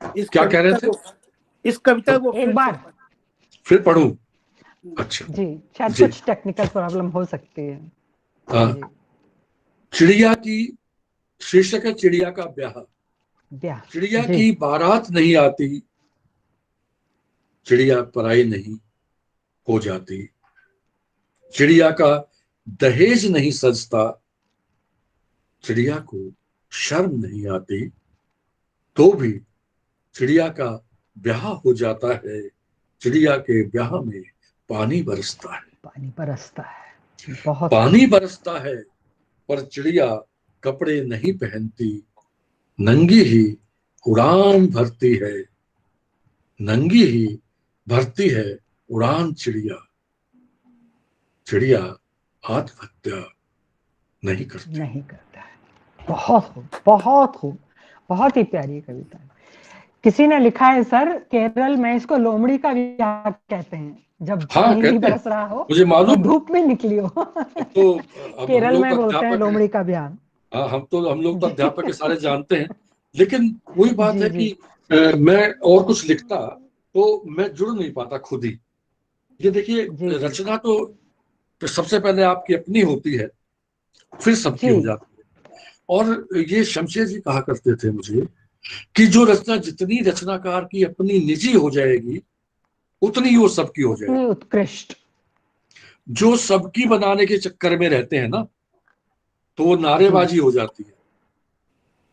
क्या कह रहे थे? इस कविता को एक फिर से बार पढ़ें। फिर पढ़ूं? अच्छा जी, शायद जी। कुछ टेक्निकल प्रॉब्लम हो सकती है। हाँ, जी, चिड़िया की शीर्षक है चिड़िया का ब्याह। ब्याह। चिड़िया जी, की बारात नहीं आती, चिड़िया पराई नहीं हो जाती। चिड़िया का दहेज नहीं सजता, चिड़िया को शर्म नहीं आती, तो भी चिड़िया का ब्याह हो जाता है। चिड़िया के ब्याह में पानी बरसता है। पानी बरसता है। बहुत पानी खूब। बरसता है, पर चिड़िया कपड़े नहीं पहनती, नंगी ही उड़ान भरती है। नंगी ही भरती है उड़ान चिड़िया, चिड़िया आत्महत्या नहीं करती। नहीं करता है। बहुत खूब, बहुत खूब, बहुत ही प्यारी कविता है। किसी ने लिखा है सर, केरल में इसको लोमड़ी का ब्याह कहते हैं, जब हाँ पानी नहीं कहते हैं, बरस रहा हो मुझे और मालूम है। धूप में निकली हो। अब तो अब हम केरल लोग में तो बोलते हैं अध्यापक हैं। लोमड़ी का ब्याह। हाँ, हम लोग तो जी अध्यापक के सारे जानते हैं। लेकिन वही बात जी है जी कि मैं और कुछ लिखता तो मैं जुड़ नहीं पाता खुद ही। ये देखिए, जी जी रचना तो सबसे पहले आपकी अपनी होती है, फिर सबकी जी हो जाती है। और ये शमशेर जी कहा करते थे मुझे कि जो रचना जितनी रचनाकार की अपनी निजी हो जाएगी, उतनी ही वो सबकी हो जाएगी। उतनी उत्कृष्ट। जो सबकी बनाने के चक्कर में रहते हैं ना, तो वो जी नारेबाजी हो जाती है।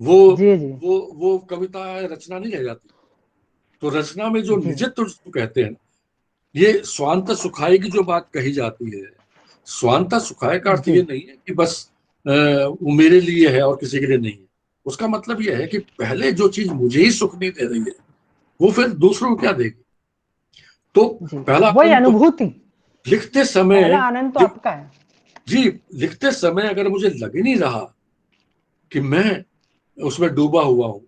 वो जी जी वो कविता रचना नहीं रह जाती। तो रचना में जो जी निजत्व जिसको कहते हैं, ये स्वांत सुखाय की जो बात कही जाती है, स्वांत सुखाय का अर्थ जी ये नहीं है कि बस वो मेरे लिए है और किसी के लिए नहीं है। उसका मतलब ये है कि पहले जो चीज मुझे ही सुख नहीं दे रही है, वो फिर दूसरों को क्या देगी। तो जी, पहला वही आनंद तो अनुभूति। लिखते समय, पहला आनंद तो जब आपका है। जी लिखते समय अगर मुझे लग ही नहीं रहा कि मैं उसमें डूबा हुआ हूं,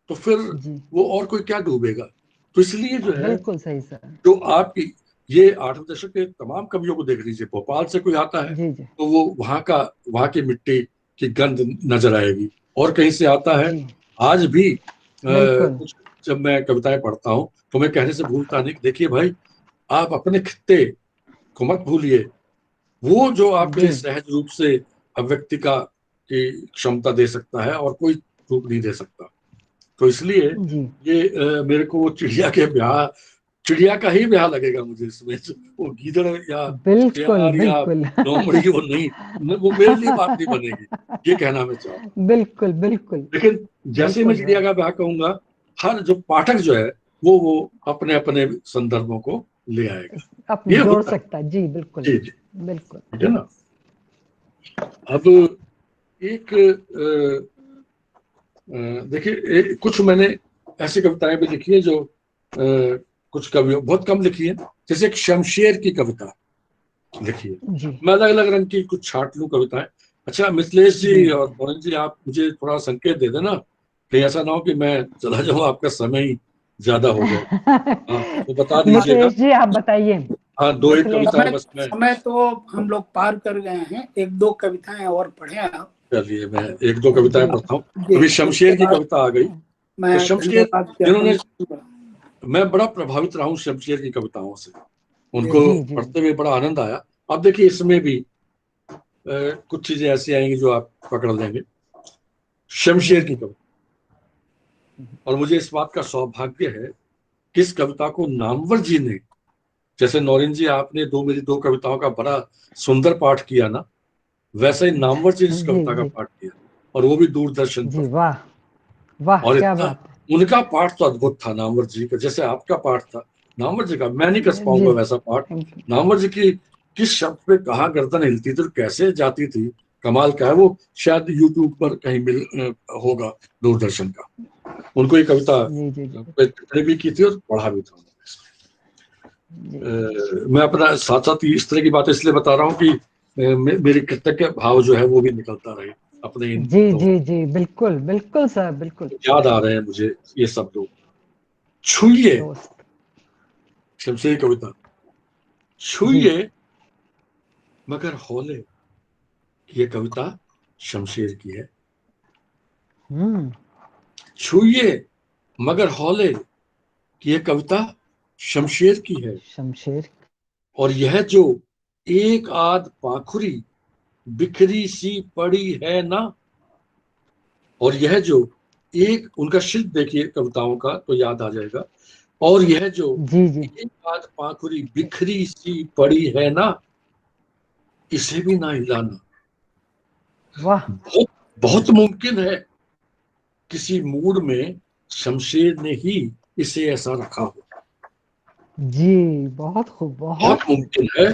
तो फिर जी, वो और कोई क्या डूबेगा। तो इसलिए जो है, बिल्कुल सही सर। जो आपकी ये 8वें दशक के तमाम कवियों को देख लीजिए, भोपाल से कोई आता है जी जी तो वो वहां की मिट्टी की गंध नजर आएगी। और कहीं से आता है, जी, आज भी बिल्कुल। कुछ जब मैं कविताएं पढ़ता हूँ तो मैं कहने से भूलता नहीं कि देखिए भाई, आप अपने खित्ते को मत भूलिए। वो जो आपके जी लिए सहज रूप से अभिव्यक्ति का की क्षमता दे सकता है, और कोई रूप नहीं दे सकता। तो इसलिए जी, ये मेरे को वो चिड़िया का ही ब्याह लगेगा मुझे इसमें। वो गीदड़ या बिल्कुल सियार या बिल्कुल। लोमड़ी वो नहीं, वो मेरे लिए बात नहीं बनेगी। ये कहना मैं चाहता हूँ। बिल्कुल बिल्कुल लेकिन जैसे ही मैं बिल्कुल चिड़िया सर। का ब्याह कहूंगा, हर जो पाठक जो है वो अपने अपने संदर्भों को ले आएगा। आप ये जोड़ होता है। सकता है जी, बिल्कुल जी जी, बिल्कुल। ठीक है ना। अब एक देखिए, कुछ मैंने ऐसी कविताएं भी लिखी है जो कुछ कवियों बहुत कम लिखी है। जैसे एक शमशेर की कविता लिखी है। जी मैं अलग अलग रंग की कुछ छांट लूं कविताएं। अच्छा मिथिलेश जी जी जी। और मोहन जी, आप मुझे थोड़ा संकेत दे देना, कहीं ऐसा ना हो कि मैं चला जाऊं, आपका समय ही ज्यादा हो जाए। हाँ, तो बता दीजिएगा। मिथिलेश जी आप बताइए। हाँ, दो एक मिथिलेश कविताएं जी। समय बस मैं, समय तो हम लोग पार कर गए हैं, एक दो कविताएं और पढ़े आप। चलिए मैं एक दो कविताएं जी पढ़ता हूँ। जी, अभी उसके शमशेर की बाद कविता आ गई। मैं तो शमशेर, धन्यवाद जिन्होंने, ज्ञापन करूंगा। मैं बड़ा प्रभावित रहा हूँ शमशेर की कविताओं से, उनको जी जी पढ़ते हुए बड़ा आनंद आया। अब देखिए इसमें भी कुछ चीजें ऐसी आएंगी जो आप पकड़ लेंगे। जी शमशेर की जी कविता, और मुझे इस बात का सौभाग्य है कि इस कविता को नामवर जी ने, जैसे नौरीन जी आपने मेरी दो कविताओं का बड़ा सुंदर पाठ किया ना, वैसे ही नामवर जी ने इस जी कविता का जी पाठ किया, और वो भी दूरदर्शन जी। पर। वाह वाह, और क्या इतना, बात है। उनका पाठ तो अद्भुत था नामवर जी का, जैसे आपका पाठ था। नामवर जी का मैं नहीं कर जी, पाऊंगा वैसा पाठ। Thank you. नामवर जी की किस शब्द पे कहाँ गर्दन हिलती थी और कैसे जाती थी, कमाल का है। वो शायद यूट्यूब पर कहीं होगा, दूरदर्शन का। उनको ये कविता जी जी जी पे भी की थी और पढ़ा भी था उन्होंने। जी मैं अपना साथ साथ इस तरह की बात इसलिए बता रहा हूँ कि मेरे कृतज्ञ भाव जो है वो भी निकलता रहे अपने इन जी दोस्तों। जी जी, बिल्कुल बिल्कुल सर, बिल्कुल। याद आ रहे हैं मुझे ये सब लोग। छुइए, दोस्त। शमशेर कविता। जी। छुइए मगर हौले, ये कविता शमशेर की है। हम्म। छुइए मगर हौले, ये कविता शमशेर की है। शमशेर। और यह जो एक आध पाखुरी बिखरी सी पड़ी है ना, और यह जो एक, उनका शिल्प देखिए कविताओं का तो याद आ जाएगा, और यह जो जी जी। एक आध पाखुरी बिखरी सी पड़ी है ना, इसे भी ना हिलाना। वाह। बहुत बहुत मुमकिन है किसी मूड में शमशेर ने ही इसे ऐसा रखा हो। जी बहुत खूब, बहुत बहुत खूब। मुमकिन है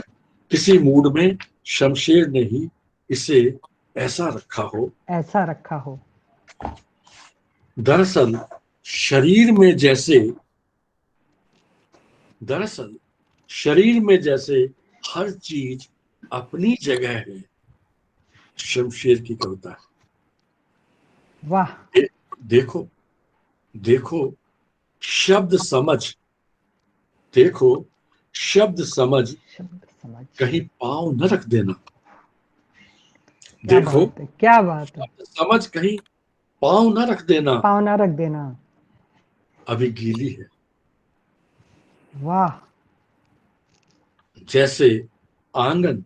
किसी मूड में शमशेर ने ही इसे ऐसा रखा हो। ऐसा रखा हो। दरअसल शरीर में जैसे दरअसल शरीर में जैसे हर चीज अपनी जगह है, शमशेर की कविता है। वाह। देखो, देखो शब्द समझ, देखो शब्द समझ शब्द समझ। कहीं पाँव न रख देना। क्या देखो बात है, क्या बात है। शब्द समझ कहीं पाँव न रख देना, पाँव ना रख देना। अभी गीली है। वाह। जैसे आंगन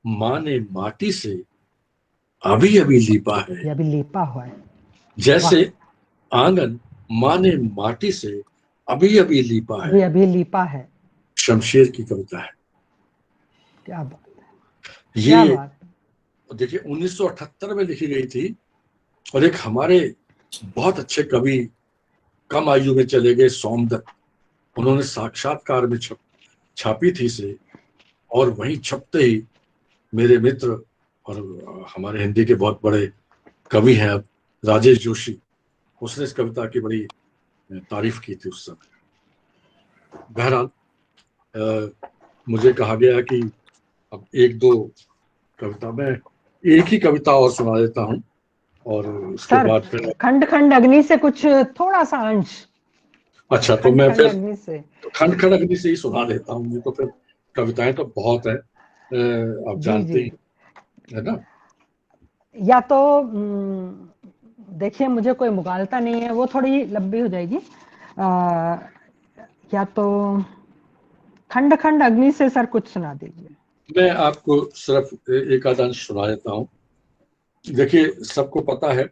माँ ने माटी से अभी अभी लीपा है, ये अभी लेपा हुआ है। वाह। जैसे आंगन माँ ने माटी से अभी अभी लीपा है, अभी अभी लीपा है। शमशेर की कविता है। क्या बात है, क्या ये बात है। देखिए 1978 में लिखी गई थी, और एक हमारे बहुत अच्छे कवि कम आयु में चले गए सोमदत्त, उन्होंने साक्षात्कार में छापी थी इसे, और वहीं छपते ही मेरे मित्र और हमारे हिंदी के बहुत बड़े कवि हैं अब, राजेश जोशी, उसने इस कविता की बड़ी तारीफ की थी उस समय। बहरहाल मुझे कहा गया कि अब एक दो कविता, मैं एक ही कविता और सुना देता हूँ, और उसके सर, बाद फिर खंड खंड अग्नि से कुछ थोड़ा सा अंश। अच्छा, तो खंड मैं खंड फिर अग्नि से। खंड खंड अग्नि से ही सुना देता हूँ, ये तो फिर कविताएं तो बहुत है, आप जी जानते जी। ही है ना। या तो देखिए, मुझे कोई मुगालता नहीं है, वो थोड़ी लंबी हो जाएगी। या तो खंड खंड अग्नि से सर कुछ सुना दीजिए। मैं आपको सिर्फ एक आध अंश सुना देता हूँ। देखिए सबको पता है,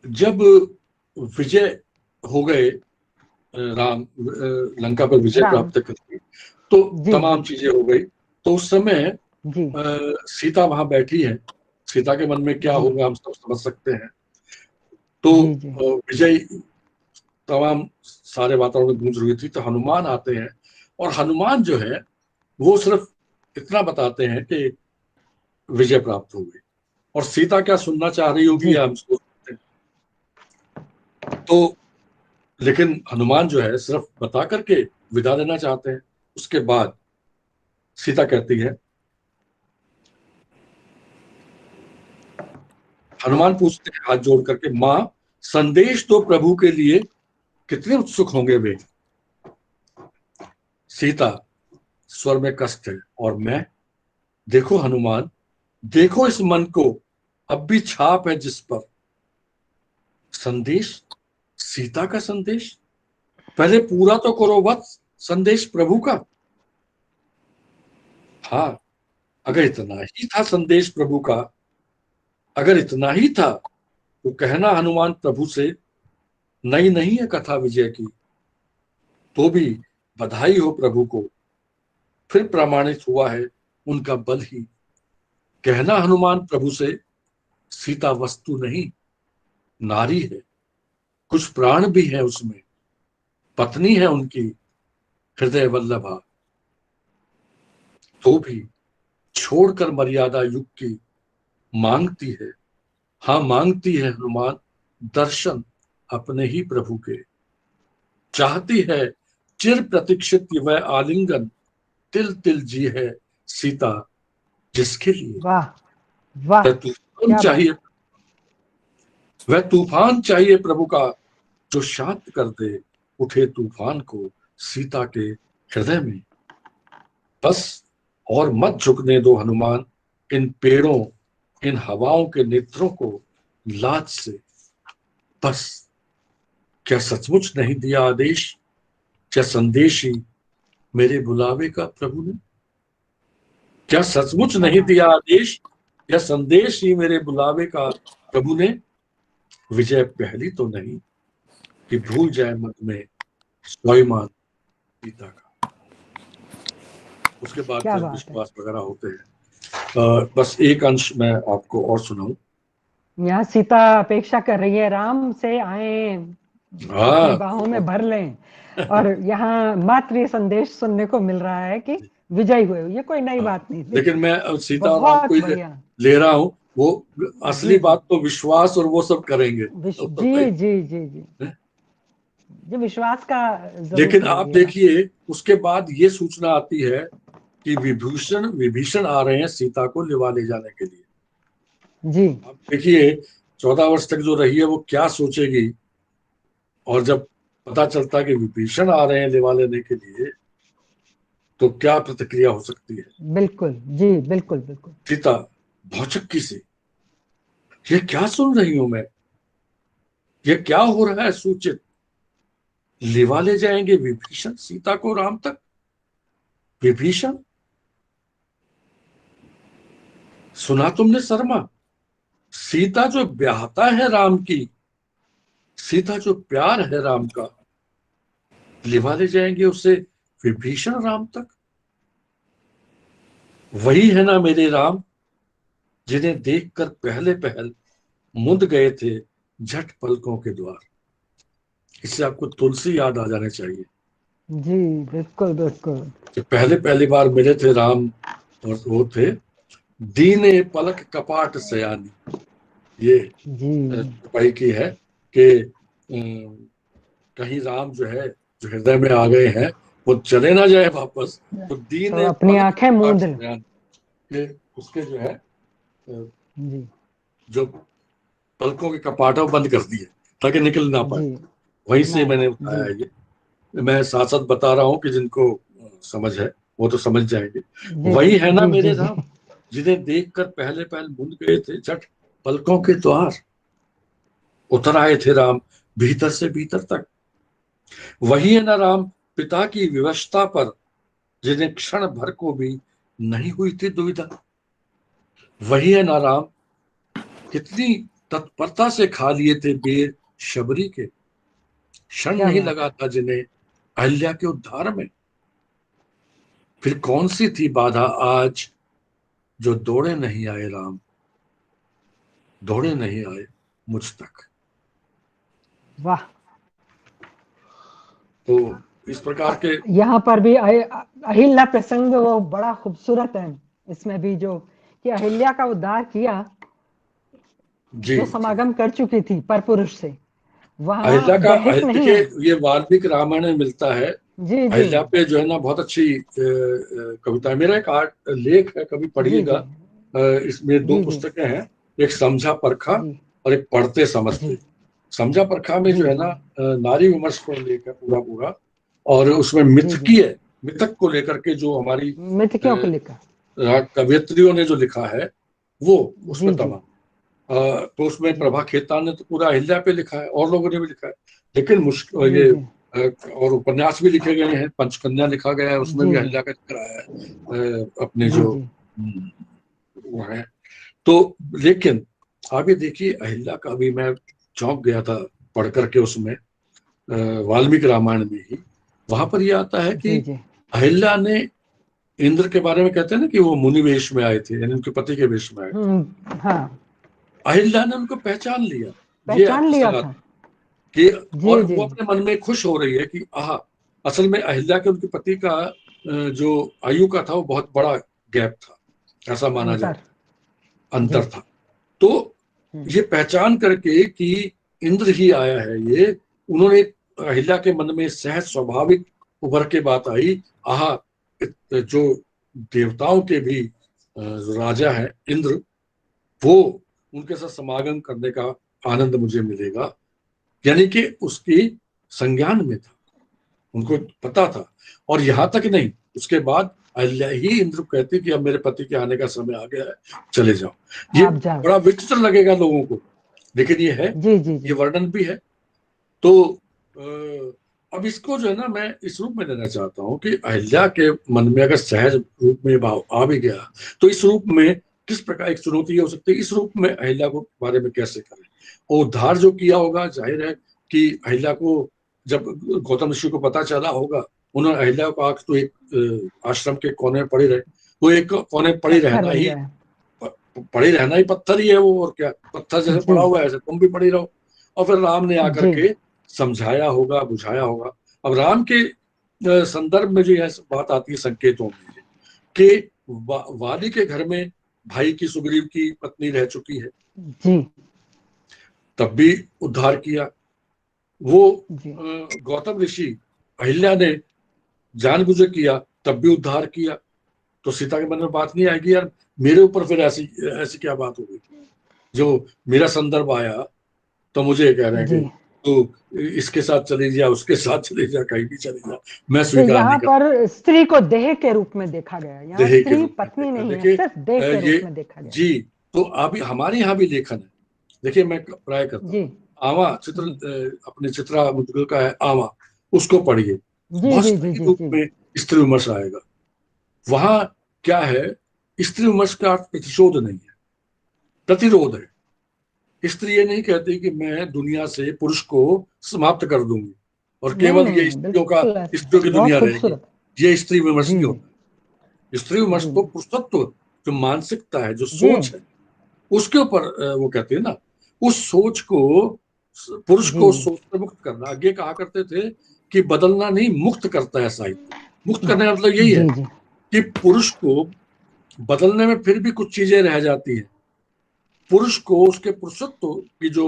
जब विजय हो गए, राम लंका पर विजय राम। प्राप्त करके, तो जी जी। तमाम चीजें हो गई। तो उस समय जी सीता वहां बैठी है, सीता के मन में क्या जी। होगा हम सब समझ सकते हैं। तो जी जी। विजय, तमाम सारे वातावरण में गूंज रही थी, तो हनुमान आते हैं, और हनुमान जो है वो सिर्फ इतना बताते हैं कि विजय प्राप्त हो गई, और सीता क्या सुनना चाह रही होगी जी। या हम सोच सकते हैं। तो लेकिन हनुमान जो है सिर्फ बता करके विदा देना चाहते हैं। उसके बाद सीता कहती है, हनुमान पूछते हैं हाथ जोड़ करके, माँ संदेश तो प्रभु के लिए कितने उत्सुक होंगे वे। सीता स्वर में कष्ट है, और मैं, देखो हनुमान, देखो इस मन को, अब भी छाप है जिस पर। संदेश, सीता का संदेश, पहले पूरा तो करो वत्स संदेश प्रभु का। हाँ, अगर इतना ही था संदेश प्रभु का, अगर इतना ही था तो कहना हनुमान प्रभु से, नई नहीं है कथा विजय की, तो भी बधाई हो प्रभु को, फिर प्रमाणित हुआ है उनका बल ही। कहना हनुमान प्रभु से, सीता वस्तु नहीं नारी है, कुछ प्राण भी है उसमें, पत्नी है उनकी हृदय वल्लभा, तो भी छोड़कर मर्यादा युग की मांगती है। हाँ मांगती है हनुमान दर्शन अपने ही प्रभु के, चाहती है चिर प्रतीक्षित वह आलिंगन, तिल तिल जी है सीता जिसके लिए। वाह वाह। वह तूफान क्या बात। चाहिए, वह तूफान चाहिए प्रभु का, जो शांत कर दे उठे तूफान को सीता के हृदय में। बस और मत झुकने दो हनुमान इन पेड़ों, इन हवाओं के नेत्रों को लाज से। बस क्या सचमुच नहीं दिया आदेश, क्या संदेश ही मेरे बुलावे का प्रभु ने? क्या सचमुच नहीं दिया आदेश या संदेश ही मेरे बुलावे का प्रभु ने? विजय पहली तो नहीं कि भूल जाए मन में स्वाभिमान सीता का। उसके बाद क्या फिर बात है। विश्वास वगैरह होते हैं। बस एक अंश मैं आपको और सुनाऊं। यहाँ सीता अपेक्षा कर रही है, राम से आए, अपनी बाहों में भर लें, और यहाँ मात्र ये संदेश सुनने को मिल रहा है कि विजयी हुए। ये कोई नई बात नहीं थी। लेकिन मैं सीता और राम बहुत को बढ़िया। ले रहा हूँ। वो असली जी बात तो विश्वास और वो सब करेंगे। जी जी जी जी, जो विश्वास का जरूर लेकिन आप करेंगे। देखिए उसके बाद ये सूचना आती है कि विभीषण आ रहे हैं सीता को लिवा ले जाने के लिए। जी आप देखिए 14 वर्ष तक जो रही है वो क्या सोचेगी, और जब पता चलता कि विभीषण आ रहे हैं लिवा लेने के लिए तो क्या प्रतिक्रिया हो सकती है। बिल्कुल, जी बिल्कुल बिल्कुल। सीता भौचक्की से, ये क्या सुन रही हूं मैं, ये क्या हो रहा है सूचित? लिवा ले जाएंगे विभीषण सीता को राम तक? विभीषण, सुना तुमने शर्मा? सीता जो ब्याहता है राम की, सीता जो प्यार है राम का, लिवा ले जाएंगे उसे विभीषण राम तक? वही है ना मेरे राम जिन्हें देखकर पहले पहल मुंद गए थे झट पलकों के द्वार। इससे आपको तुलसी याद आ जाने चाहिए। जी बिल्कुल बिल्कुल। कि पहली बार मिले थे राम, और वो थे दीने पलक कपाट सयानी। ये जी भाई की है कि कहीं राम जो है, जो हृदय में आ गए हैं, वो चले ना जाए वापस, तो तो दीने अपनी पलक आंखें कपाट मूंद लें। सयानी। ये उसके जो है जी जो पलकों के कपाट है वो बंद कर दिए ताकि निकल ना पाए। जी, वहीं से नहीं मैंने जी उठाया है ये। मैं साथ साथ बता रहा हूँ कि जिनको समझ है वो तो समझ जाएंगे। जी वही है ना जी मेरे जी जी। राम जिन्हें देखकर पहले पहल मुंद गए थे झट पलकों के द्वार। उतर आए थे राम भीतर से भीतर तक। वही है ना राम पिता की विवशता पर जिन्हें क्षण भर को भी नहीं हुई थी दुविधा। वही है ना राम कितनी तत्परता से खा लिए थे बेर शबरी के, क्षण क्या नहीं बात लगा है। था जिन्हें अहिल्या के उद्धार में। फिर कौन सी थी बाधा आज जो दौड़े नहीं आए राम, दौड़े नहीं आए मुझ तक। वाह। तो इस प्रकार के यहाँ पर भी अहिल्या प्रसंग वो बड़ा खूबसूरत है। इसमें भी जो कि अहिल्या का उद्धार किया, जी जो जी समागम कर चुकी थी पर पुरुष से, वहां अहिल्या का बहस अहिल्या नहीं के है। ये वाल्मीकि रामायण में मिलता है। जी जी अहिल्या पे जो है ना बहुत अच्छी कविता है। मेरा एक आर्ट लेख है, कभी जी पढ़िएगा। जी इसमें दो जी जी पुस्तकें हैं, एक समझा परखा जी और एक पढ़ते जी समझते। समझा परखा में जी जो है जी ना नारी विमर्श पर लेख है पूरा पूरा, और उसमें जी जी। मिथकीय मिथक को लेकर के जो हमारी मिथकियों को लेकर। कवियत्रियों ने जो लिखा है वो जी उसमें जी तमाम। तो उसमें जी प्रभा खेतान ने तो पूरा अहिल्या पे लिखा है और लोगों ने भी लिखा है। लेकिन मुश्किल जी ये जी और उपन्यास भी लिखे गए हैं, पंचकन्या लिखा गया है, उसमें जी भी जी अहिल्या का जिक्र आया है अपने जी जो जी वो है। तो लेकिन आप ये देखिए अहिल्या का भी मैं चौंक गया था पढ़ करके उसमें वाल्मीकि रामायण में ही वहां पर ये आता है कि जी जी। अहिल्या ने इंद्र के बारे में कहते हैं ना कि वो मुनि वेश में आए थे, यानी उनके पति के वेश में आए थे। हाँ, अहिल्या ने उनको पहचान लिया। ये पहचान लिया प्रसंग आता था। है कि जी और जी वो अपने मन में खुश हो रही है कि आह, असल में अहिल्या के उनके पति का जो आयु का था वो बहुत बड़ा गैप था, ऐसा माना अंतर। जाता, जी अंतर था। तो हम्म, ये पहचान करके कि इंद्र ही आया है ये, उन्होंने अहिल्या के मन में सहज स्वाभाविक उभर के बात आई, आह जो देवताओं के भी जो राजा है इंद्र, वो उनके साथ समागम करने का आनंद मुझे मिलेगा। यानी कि उसकी संज्ञान में था, उनको पता था। और यहां तक नहीं, उसके बाद अहिल्या ही इंद्र को कहती कि अब मेरे पति के आने का समय आ गया है, चले जाओ। ये आप जाओ। बड़ा विचित्र लगेगा लोगों को, लेकिन ये है, जी जी ये जी वर्णन भी है। तो अब इसको जो है ना, मैं इस रूप में लेना चाहता हूँ कि अहिल्या के मन में अगर सहज रूप में भाव आ भी गया, तो इस रूप में किस प्रकार एक चुनौती ये हो सकती है, इस रूप में अहिल्या को बारे में कैसे करें। और उद्धार जो किया होगा, जाहिर है कि अहिल्या को जब गौतम ऋषि को पता चला होगा, उन्होंने अहिल्या को आकर तो एक आश्रम के कोने में पड़े रहे, वो एक कोने में पड़ी पत्थर रहना बन ही, गए। पड़ी रहना ही पत्थर ही है वो, और क्या, पत्थर जैसे जी पड़ा हुआ है ऐसे तुम भी पड़ी रहो। और फिर राम ने आकर जी के समझाया होगा, बुझाया होगा। अब राम के संदर्भ में जो यह बात आती है संकेतों में, कि वाली के घर में भाई की, सुग्रीव की पत्नी रह चुकी है, जी तब भी उद्धार किया। वो जी। गौतम ऋषि, अहिल्या ने जानबूझ किया, तब भी उद्धार किया। तो सीता के मन में बात नहीं आएगी यार, मेरे ऊपर फिर ऐसी ऐसी क्या बात हो गई, जो मेरा संदर्भ आया तो मुझे ये कह रहे हैं कि जी तू इसके साथ चली जा, उसके साथ चली जा, कहीं भी चली जा, मैं तो स्वीकार नहीं यहाँ करता। पर स्त्री को देह के रूप में देखा गया, यहाँ देह के स्त्री रूप में पत्नी देखा, नहीं है, देखिए सिर्फ देह के ये, रूप में देखा गया। जी, तो अभी हमारे यहाँ भी लेखन है। देखिए मैं प्राय करता जी हूँ, आवा चित्र, जी अपने चित्रा मुद्गल का है आवा, उसको पढ़िए, जी बहुत जी जी सही जी रूप जी में स्त्री विमर्श आएगा। वहां क्या है, स्त्री विमर्श का अर्थ प्रतिशोध नहीं है, प्रतिरोध है। स्त्री ये नहीं कहती कि मैं दुनिया से पुरुष को समाप्त कर दूंगी और नहीं केवल नहीं ये नहीं, बिल्कुल ऐसा स्त्रियों की बहुत दुनिया रहेगी, खूबसूरत। ये स्त्री विमर्श जी नहीं जी होता है। स्त्री विमर्श जी को पुरुषत्व, जो मानसिकता है, जो जी सोच है, उसके ऊपर वो कहते हैं ना, उस सोच को, पुरुष जी को सोच से मुक्त करना। आगे कहा करते थे कि बदलना नहीं, मुक्त करता है साहित्य। मुक्त करने का मतलब यही है जी जी कि पुरुष को बदलने में फिर भी कुछ चीजें रह जाती हैं, पुरुष को उसके पुरुषत्व की जो,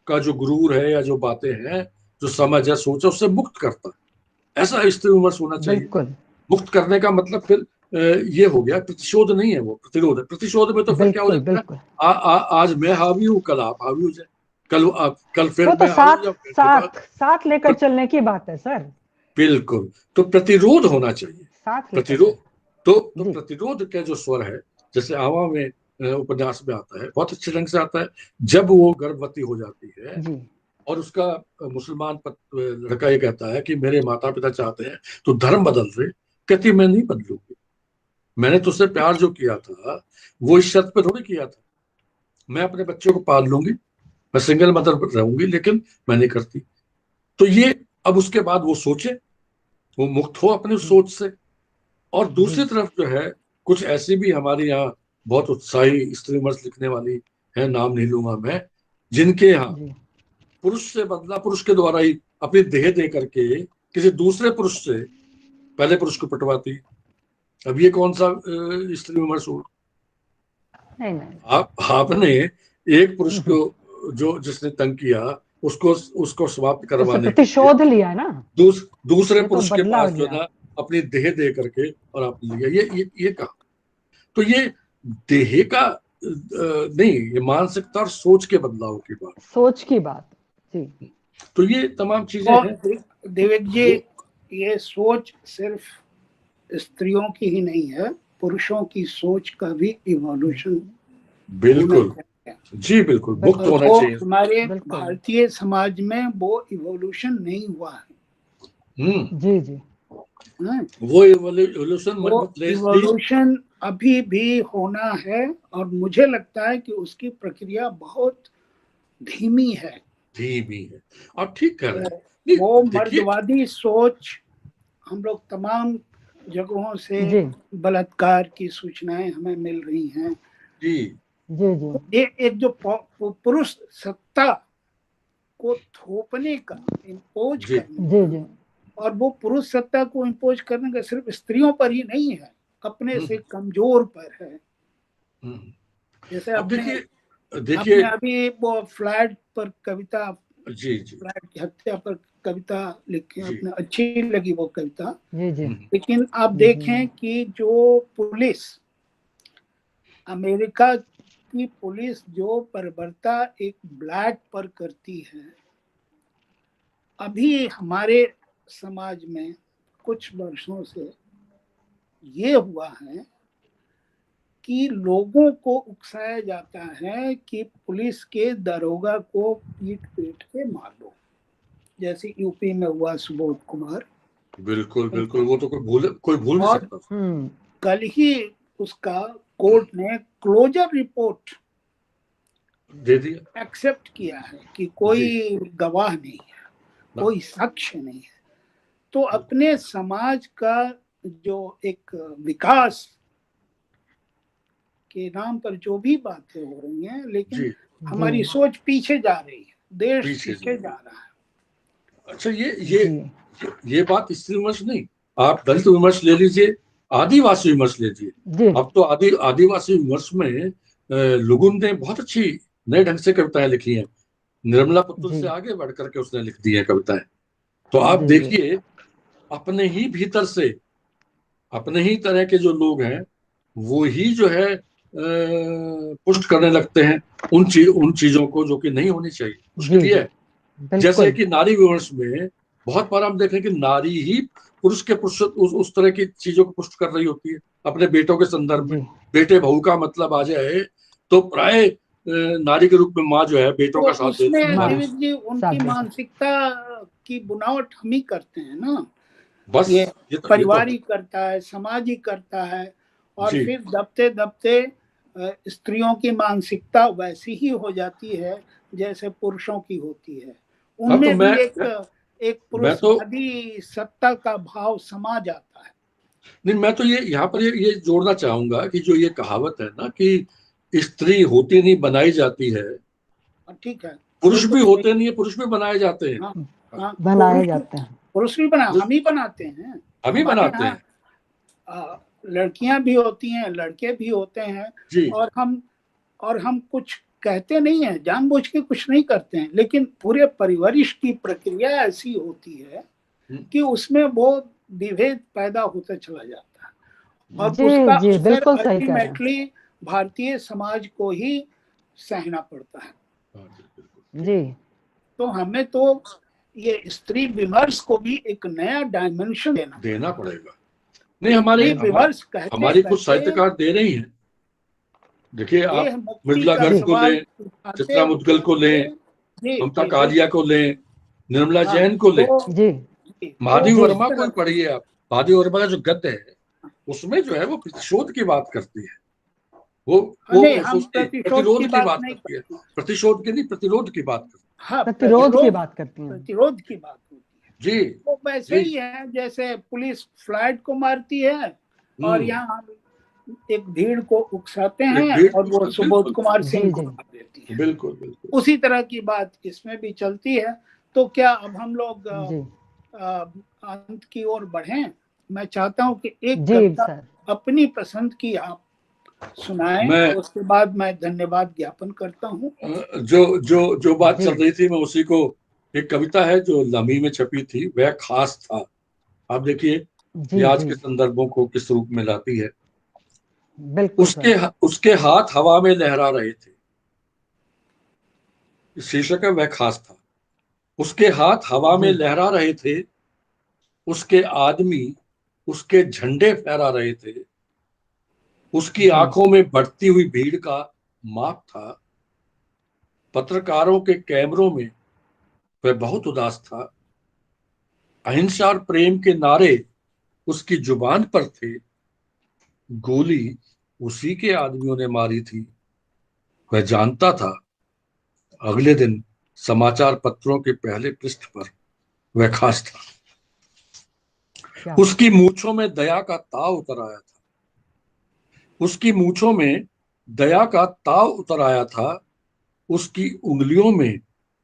का जो गुरूर है या जो बातें हैं, जो समझ है, सोच है, उससे मुक्त करता है। ऐसा स्त्री विमर्श होना चाहिए। बिल्कुल मुक्त करने का मतलब फिर ये हो गया, प्रतिशोध नहीं है, वो प्रतिरोध है। प्रतिशोध में तो फिर क्या हो बिल्कुल जाता है, बिल्कुल। आज मैं हावी हूँ, कल आप हावी हो जाए, कल फिर वो तो मैं हावी हो साथ जाऊँ, फिर साथ फिर साथ लेकर चलने की बात है सर। बिल्कुल। तो प्रतिरोध होना चाहिए। साथ लेकर प्रतिरोध, चल। तो जी प्रतिरोध का जो स्वर है, जैसे आवा में उपन्यास में आता है, बहुत अच्छे ढंग से आता है। जब वो गर्भवती हो जाती है जी और उसका मुसलमान लड़का ये कहता है कि मेरे माता पिता चाहते हैं तो धर्म बदल रहे, कहती मैं नहीं बदलूंगी, मैंने तुझसे प्यार जो किया था वो इस शर्त पे थोड़ी किया था, मैं अपने बच्चों को पाल लूंगी, मैं सिंगल मदर रहूंगी, लेकिन मैं नहीं करती। तो ये, अब उसके बाद वो सोचे, वो मुक्त हो अपनी सोच से। और जी दूसरी तरफ जो है, कुछ ऐसी भी हमारे यहाँ बहुत उत्साही स्त्री विमर्श लिखने वाली है, नाम नहीं लूंगा मैं, जिनके यहाँ जी। पुरुष से बदला, पुरुष के द्वारा ही अपनी देह दे करके किसी दूसरे पुरुष से पहले पुरुष को पटवाती। अब ये कौन सा स्त्री विमर्श हुआ। नहीं नहीं। आपने एक पुरुष हम्म, को, जो जिसने तंग किया, उसको उसको समाप्त उससे करवाने के लिए प्रतिशोध लिया ना। दूसरे ये तो पुरुष के बदला पास जो है लिया। ना, अपनी देह दे करके और आपने लिया, ये कहा। तो ये देह का नहीं, ये मानसिकता और सोच के बदलाव की बात। सोच की बात। जी तो ये तमाम चीजें और हैं देवेक जी, जो, ये सोच सिर्फ स्त्रियों की ही नहीं है, पुरुषों की सोच का भी इवोल्यूशन होना बिल्कुल, चाहिए। जी बिल्कुल, मुक्त और बिल्कुल होना वो चाहिए। हमारे बिल्कुल। भारतीय समाज में वो इवोल्यूशन नहीं हुआ हम्म, जी जी है। वो एवोल्यूशन वो प्लेस थी। इवोल्यूशन अभी भी होना है, और मुझे लगता है कि उसकी प्रक्रिया बहुत धीमी है। धीमी है, आप ठीक कह रहे हैं। नहीं, वो देखिए, मर्दवादी सोच, हम लोग तमाम जगहों से जी बलात्कार की सूचनाएं हमें मिल रही हैं। जी जी जी एक जो पुरुष सत्ता को थोपने का, इम्पोज जी करने जी का, जी और वो पुरुष सत्ता को इम्पोज करने का सिर्फ स्त्रियों पर ही नहीं है, अपने से हम्म, कमजोर पर है। हम्म। जैसे अब आपने देखिए, आपने अभी वो फ्लैट पर कविता, जी जी फ्लैट की हत्या पर कविता लिखी, जी, आपने अच्छी लगी वो कविता। जी जी लेकिन आप जी देखें कि जो पुलिस, अमेरिका की पुलिस जो बर्बरता एक ब्लैक पर करती है, अभी हमारे समाज में कुछ वर्षों से ये हुआ है कि लोगों को उकसाया जाता है कि पुलिस के दरोगा को पीट पीट के मार दो। जैसे यूपी में हुआ सुबोध कुमार। बिल्कुल बिल्कुल, वो तो कोई भूल नहीं और सकता। कल ही उसका कोर्ट ने क्लोजर रिपोर्ट दे दिया, एक्सेप्ट किया है कि कोई गवाह नहीं है, कोई साक्ष्य नहीं है। तो अपने समाज का जो एक विकास के नाम पर जो भी बातें हो रही हैं, लेकिन हमारी सोच पीछे जा रही है, देश पीछे जा रहा है। अच्छा, ये बात स्त्री विमर्श नहीं, आप दलित विमर्श ले लीजिए, आदिवासी विमर्श लीजिए। अब तो आदिवासी विमर्श में लुगुन ने बहुत अच्छी नए ढंग से कविताएं लिखी हैं। निर्मला पुतुल से आगे बढ़ करके उसने लिख दी है कविताएं। तो आप देखिए, अपने ही भीतर से अपने ही तरह के जो लोग हैं वो ही जो है पुष्ट करने लगते हैं उन चीजों को जो कि नहीं होनी चाहिए। उसके लिए जैसे कि नारी विमर्श में बहुत बार हम देखें कि नारी ही पुरुष के पुरुष उस तरह की चीजों को पुष्ट कर रही होती है अपने बेटों के संदर्भ में। बेटे बहू का मतलब आ जाए तो प्राय नारी के रूप में माँ जो है बेटों का साथ देती है। दिविज जी, उनकी मानसिकता की बुनावट हम ही करते हैं ना। बस ये परिवार ही करता है, समाज ही करता है, और फिर दबते दबते स्त्रियों की मानसिकता वैसी ही हो जाती है जैसे पुरुषों की होती है। उनमें भी एक पुरुषवादी सत्ता का भाव समा जाता है। नहीं, मैं तो ये यहाँ पर ये जोड़ना चाहूंगा कि जो ये कहावत है ना कि स्त्री होती नहीं बनाई जाती है, ठीक है, पुरुष भी होते नहीं है, पुरुष भी बनाए जाते हैं। हाँ, बनाए जाते हैं, पुरुष भी हम ही बनाते हैं, हम ही बनाते हैं। लड़कियां भी होती हैं, लड़के भी होते हैं, और हम कुछ कहते नहीं है, जानबूझ के कुछ नहीं करते हैं, लेकिन पूरे परिवरिश की प्रक्रिया ऐसी होती है कि उसमें वो विभेद पैदा होता चला जाता है, और उसका असर अल्टीमेटली भारतीय समाज को ही सहना पड़ता है। जी, तो हमें तो ये स्त्री विमर्श को भी एक नया डायमेंशन देना पड़ेगा। नहीं, हमारी कुछ साहित्यकार दे रही हैं। देखिए, आप मृदुला गर्ग को लें, चित्रा मुद्गल को लें, ममता कालिया को लें, निर्मला जैन को लें, महादेव वर्मा को पढ़िए आप। महादेव वर्मा का जो गद्य है उसमें जो है वो प्रतिशोध की बात करती है, वो प्रतिरोध की बात करती है, प्रतिशोध की नहीं, प्रतिरोध की बात करती है। प्रतिरोध की बात करती है, प्रतिरोध की बात होती है जी। वो वैसे ही है जैसे पुलिस फ्लाइट को मारती है और यहाँ एक भीड़ को उकसाते हैं और वो सुबोध कुमार सिंह को मार देती है। बिल्कुल बिल्कुल उसी तरह की बात इसमें भी चलती है। तो क्या अब हम लोग अंत की ओर बढ़ें? मैं चाहता हूँ कि एक कविता अपनी पसंद की आप सुनाएं, उसके बाद मैं धन्यवाद ज्ञापन करता हूँ। जो बात चल रही थी, मैं उसी को, एक कविता है जो लम्ही में छपी थी, वह खास था। आप देखिए आज के संदर्भों को किस रूप में लाती है। उसके हाथ हवा में लहरा रहे थे, शीर्षक है वह खास था। उसके हाथ हवा में लहरा रहे थे, उसके आदमी उसके झंडे फहरा रहे थे, उसकी आंखों में बढ़ती हुई भीड़ का माप था, पत्रकारों के कैमरों में वह बहुत उदास था, अहिंसा और प्रेम के नारे उसकी जुबान पर थे, गोली उसी के आदमियों ने मारी थी, वह जानता था अगले दिन समाचार पत्रों के पहले पृष्ठ पर वह खास था। उसकी मूंछों में दया का ताव उतर आया था, उसकी मूंछों में दया का ताव उतर आया था, उसकी उंगलियों में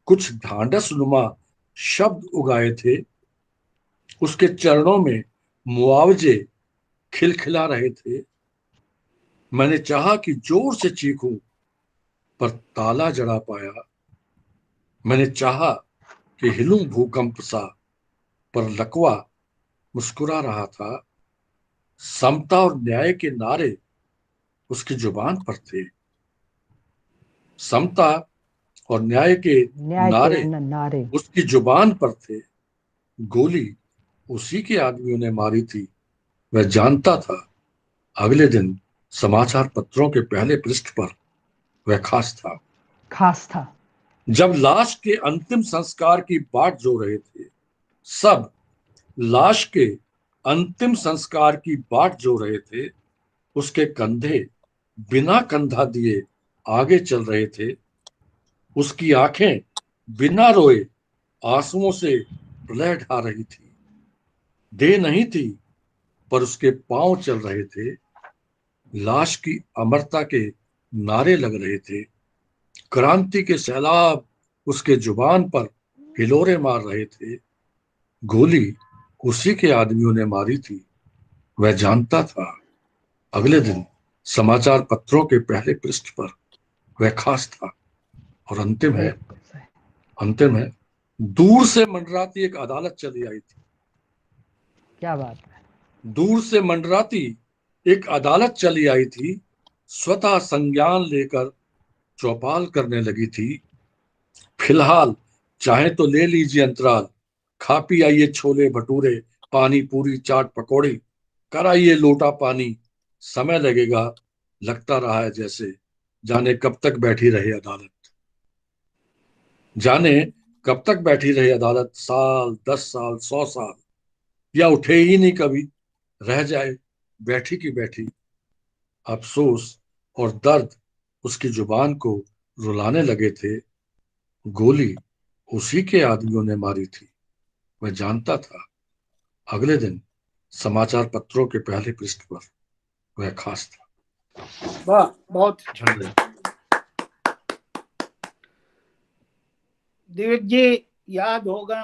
कुछ ढांढस नुमा शब्द उगाए थे, उसके चरणों में मुआवजे खिलखिला रहे थे। मैंने चाहा कि जोर से चीखूं पर ताला जड़ा पाया, मैंने चाहा कि हिलूं भूकंप सा पर लकवा मुस्कुरा रहा था, समता और न्याय के नारे उसकी जुबान पर थे, समता और न्याय के नारे उसकी जुबान पर थे, गोली उसी के आदमियों ने मारी थी, वह जानता था अगले दिन समाचार पत्रों के पहले पृष्ठ पर वह खास था। जब लाश के अंतिम संस्कार की बाट जो रहे थे, सब लाश के अंतिम संस्कार की बाट जो रहे थे, उसके कंधे बिना कंधा दिए आगे चल रहे थे। उसकी आंखें बिना रोए आंसुओं से प्रलय ढा रही थी। देह नहीं थी, पर उसके पांव चल रहे थे। लाश की अमरता के नारे लग रहे थे। क्रांति के सैलाब उसके जुबान पर हिलोरे मार रहे थे। गोली उसी के आदमियों ने मारी थी। वह जानता था। अगले दिन समाचार पत्रों के पहले पृष्ठ पर वह खास था। और बिल्कुल सही। अंतिम है, दूर से मंडराती एक अदालत चली आई थी। क्या बात है। दूर से मंडराती एक अदालत चली आई थी, स्वतः संज्ञान लेकर चौपाल करने लगी थी। फिलहाल चाहे तो ले लीजिए अंतराल, खा पी आइए छोले भटूरे, पानी पूरी चाट पकौड़ी, कराइए लोटा पानी, समय लगेगा, लगता रहा है जैसे, जाने कब तक बैठी रहे अदालत। जाने कब तक बैठी रही अदालत, साल 10 साल 100 साल, या उठे ही नहीं कभी, रह जाए बैठी की बैठी। अफसोस और दर्द उसकी जुबान को रुलाने लगे थे। गोली उसी के आदमियों ने मारी थी। वह जानता था। अगले दिन समाचार पत्रों के पहले पृष्ठ पर वह खास था। वाह, बहुत अच्छा। दिव्य जी, याद होगा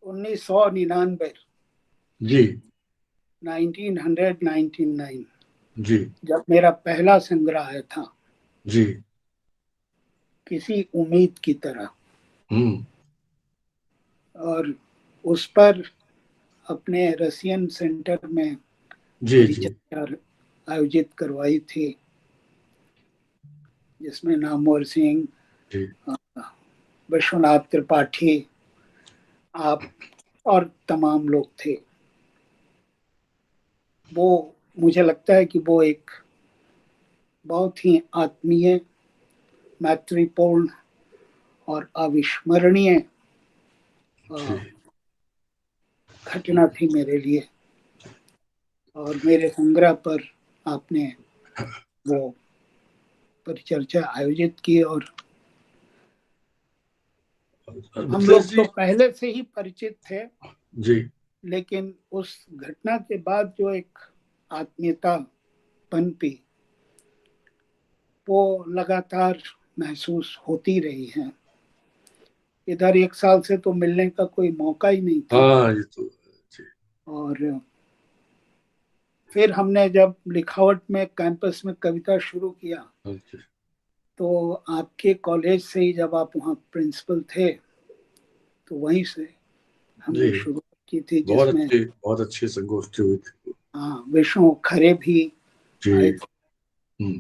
1999, जी 1999, जी जब मेरा पहला संग्रह आया था, जी। किसी उम्मीद की तरह, हम्म। और उस पर अपने रसियन सेंटर में जी जी परिचर्चा आयोजित करवाई थी, जिसमें नामवर सिंह, जी। विश्वनाथ त्रिपाठी, आप और तमाम लोग थे। वो, मुझे लगता है कि वो एक बहुत ही आत्मीय, मैत्रीपूर्ण और अविस्मरणीय जी। घटना थी मेरे लिए। और मेरे संग्रह पर आपने वो परिचर्चा आयोजित की, और हम मिथिलेश लोग जी। तो पहले से ही परिचित थे, जी लेकिन उस घटना के बाद जो एक आत्मीयता पनपी, वो लगातार महसूस होती रही है। इधर 1 साल से तो मिलने का कोई मौका ही नहीं था। हाँ, ये तो जी। और फिर हमने जब लिखावट में कैंपस में कविता शुरू किया, जी तो आपके कॉलेज से ही, जब आप वहाँ प्रिंसिपल थे, तो वहीं से हमने जी। शुरू की थी, बहुत जिसमें अच्छी, बहुत अच्छी संगोष्ठी हुई थी। हाँ, विष्णु खरे भी आए जी। थे।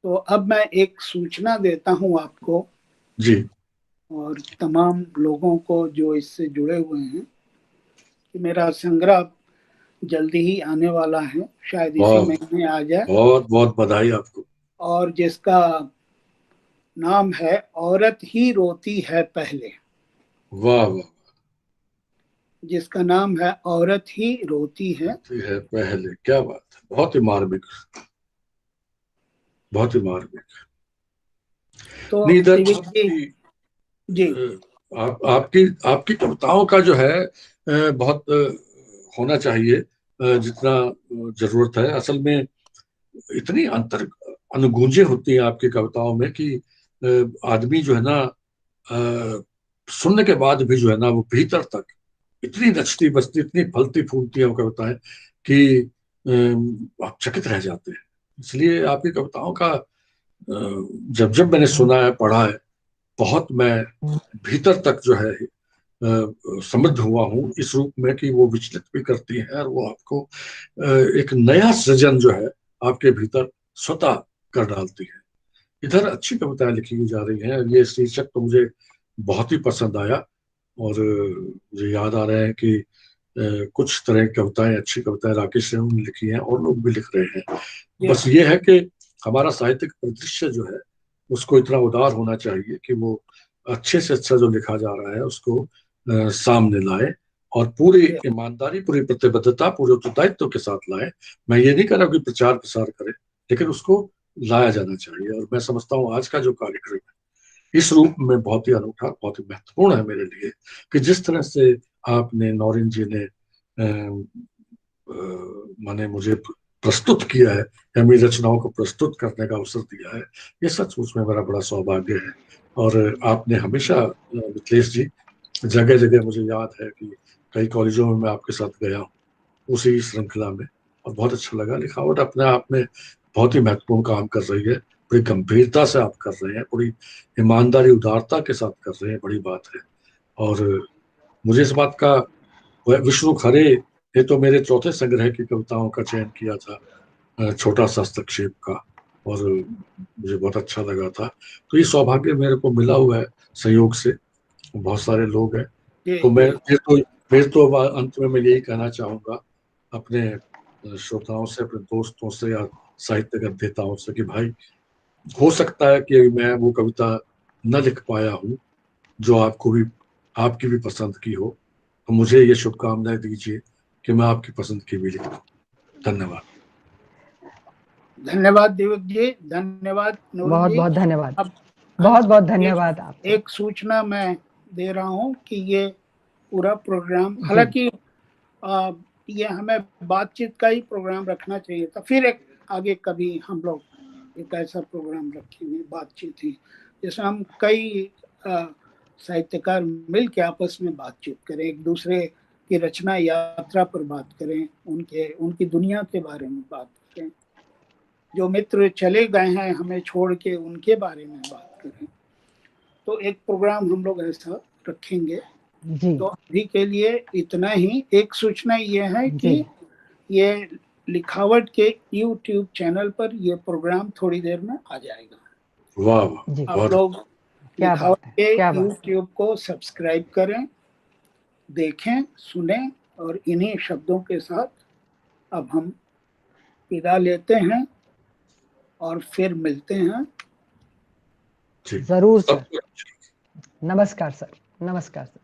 तो अब मैं एक सूचना देता हूँ आपको जी और तमाम लोगों को जो इससे जुड़े हुए हैं, कि मेरा संग्रह जल्दी ही आने वाला है, शायद इसी बहुत महीने आ जाए, बहुत बहुत बधाई आपको। और जिसका नाम है औरत ही रोती है पहले। वाह वाह। जिसका नाम है औरत ही रोती है। होती है पहले, क्या बात है, बहुत ही मार्मिक, बहुत ही मार्मिक। तो नहीं, इधर दिव्य जी, आपकी जी, आपकी आपकी कविताओं का जो है बहुत होना चाहिए, जितना जरूरत है। असल में इतनी अंतर अनुगूंजें होती हैं आपकी कविताओं में कि आदमी जो है ना, सुनने के बाद भी जो है ना, वो भीतर तक इतनी नचती बसती, इतनी फलती फूलती है वो कविताएं कि आप चकित रह जाते हैं। इसलिए आपकी कविताओं का जब जब मैंने सुना है, पढ़ा है, बहुत मैं भीतर तक जो है समृद्ध हुआ हूँ इस रूप में कि वो विचलित भी करती है, और वो आपको एक नया सृजन जो है आपके भीतर स्वतः कर डालती है। इधर अच्छी कविताएं लिखी जा रही हैं। ये शीर्षक तो मुझे बहुत ही पसंद आया, और मुझे याद आ रहा है कि कुछ तरह की कविताएं, अच्छी कविताएं राकेश सिंह ने लिखी हैं, और लोग भी लिख रहे हैं। जी, बस ये है कि हमारा साहित्यिक परिदृश्य जो है उसको इतना उदार होना चाहिए कि वो अच्छे से अच्छा जो लिखा जा रहा है उसको सामने लाए और पूरी ईमानदारी, पूरी प्रतिबद्धता, पूरे उत्तरदायित्व के साथ लाए। मैं ये नहीं कह रहा कि प्रचार प्रसार करे, लेकिन उसको लाया जाना चाहिए। और मैं समझता हूँ आज का जो कार्यक्रम है इस रूप में बहुत ही अनूठा, बहुत ही महत्वपूर्ण है मेरे लिए कि जिस तरह से आपने, नौरीन जी ने माने मुझे प्रस्तुत किया है या मेरी रचनाओं को प्रस्तुत करने का अवसर दिया है, ये सचमुच में मेरा बड़ा सौभाग्य है। और आपने हमेशा मिथिलेश जी, जगह जगह मुझे याद है कि कई कॉलेजों में मैं आपके साथ गया हूँ उसी श्रृंखला में, और बहुत अच्छा लगा। लिखावट अपने आप में बहुत ही महत्वपूर्ण काम कर रही है, बड़ी गंभीरता से आप कर रहे हैं, बड़ी ईमानदारी, उदारता के साथ कर रहे हैं, बड़ी बात है। और मुझे इस बात का, विष्णु खरे, ये तो मेरे चौथे संग्रह की कविताओं का चयन किया था, छोटा सा हस्तक्षेप का, और मुझे बहुत अच्छा लगा था। तो ये सौभाग्य मेरे को मिला हुआ है संयोग से, बहुत सारे लोग हैं। तो फिर तो अंत में मैं यही कहना चाहूंगा अपने श्रोताओं से, अपने दोस्तों से या साहित्यिक अध्येताओं से कि भाई, हो सकता है कि मैं वो कविता न लिख पाया हूँ जो आपकी भी पसंद की हो, तो मुझे ये शुभकामनाएं दीजिए कि मैं आपकी पसंद की भी लिखूं। धन्यवाद। धन्यवाद दिव्य जी, धन्यवाद नूरिन बहुत जी। बहुत धन्यवाद, अब बहुत बहुत धन्यवाद आपको। एक सूचना मैं दे रहा हूँ कि ये पूरा प्रोग्राम, हालांकि ये हमें बातचीत का ही प्रोग्राम रखना चाहिए था, फिर एक आगे कभी हम लोग एक ऐसा प्रोग्राम रखेंगे बातचीत ही, जिसमें हम कई साहित्यकार मिल के आपस में बातचीत करें, एक दूसरे की रचना यात्रा पर बात करें, उनकी दुनिया के बारे में बात करें, जो मित्र चले गए हैं हमें छोड़ के उनके बारे में बात करें। तो एक प्रोग्राम हम लोग ऐसा रखेंगे जी। तो अभी के लिए इतना ही। एक सूचना ये है कि ये लिखावट के YouTube चैनल पर ये प्रोग्राम थोड़ी देर में आ जाएगा। वाह, आप लोग लिखावट के क्या YouTube को सब्सक्राइब करें, देखें, सुने, और इन्हीं शब्दों के साथ अब हम विदा लेते हैं और फिर मिलते हैं। जरूर सर। नमस्कार सर। नमस्कार सर।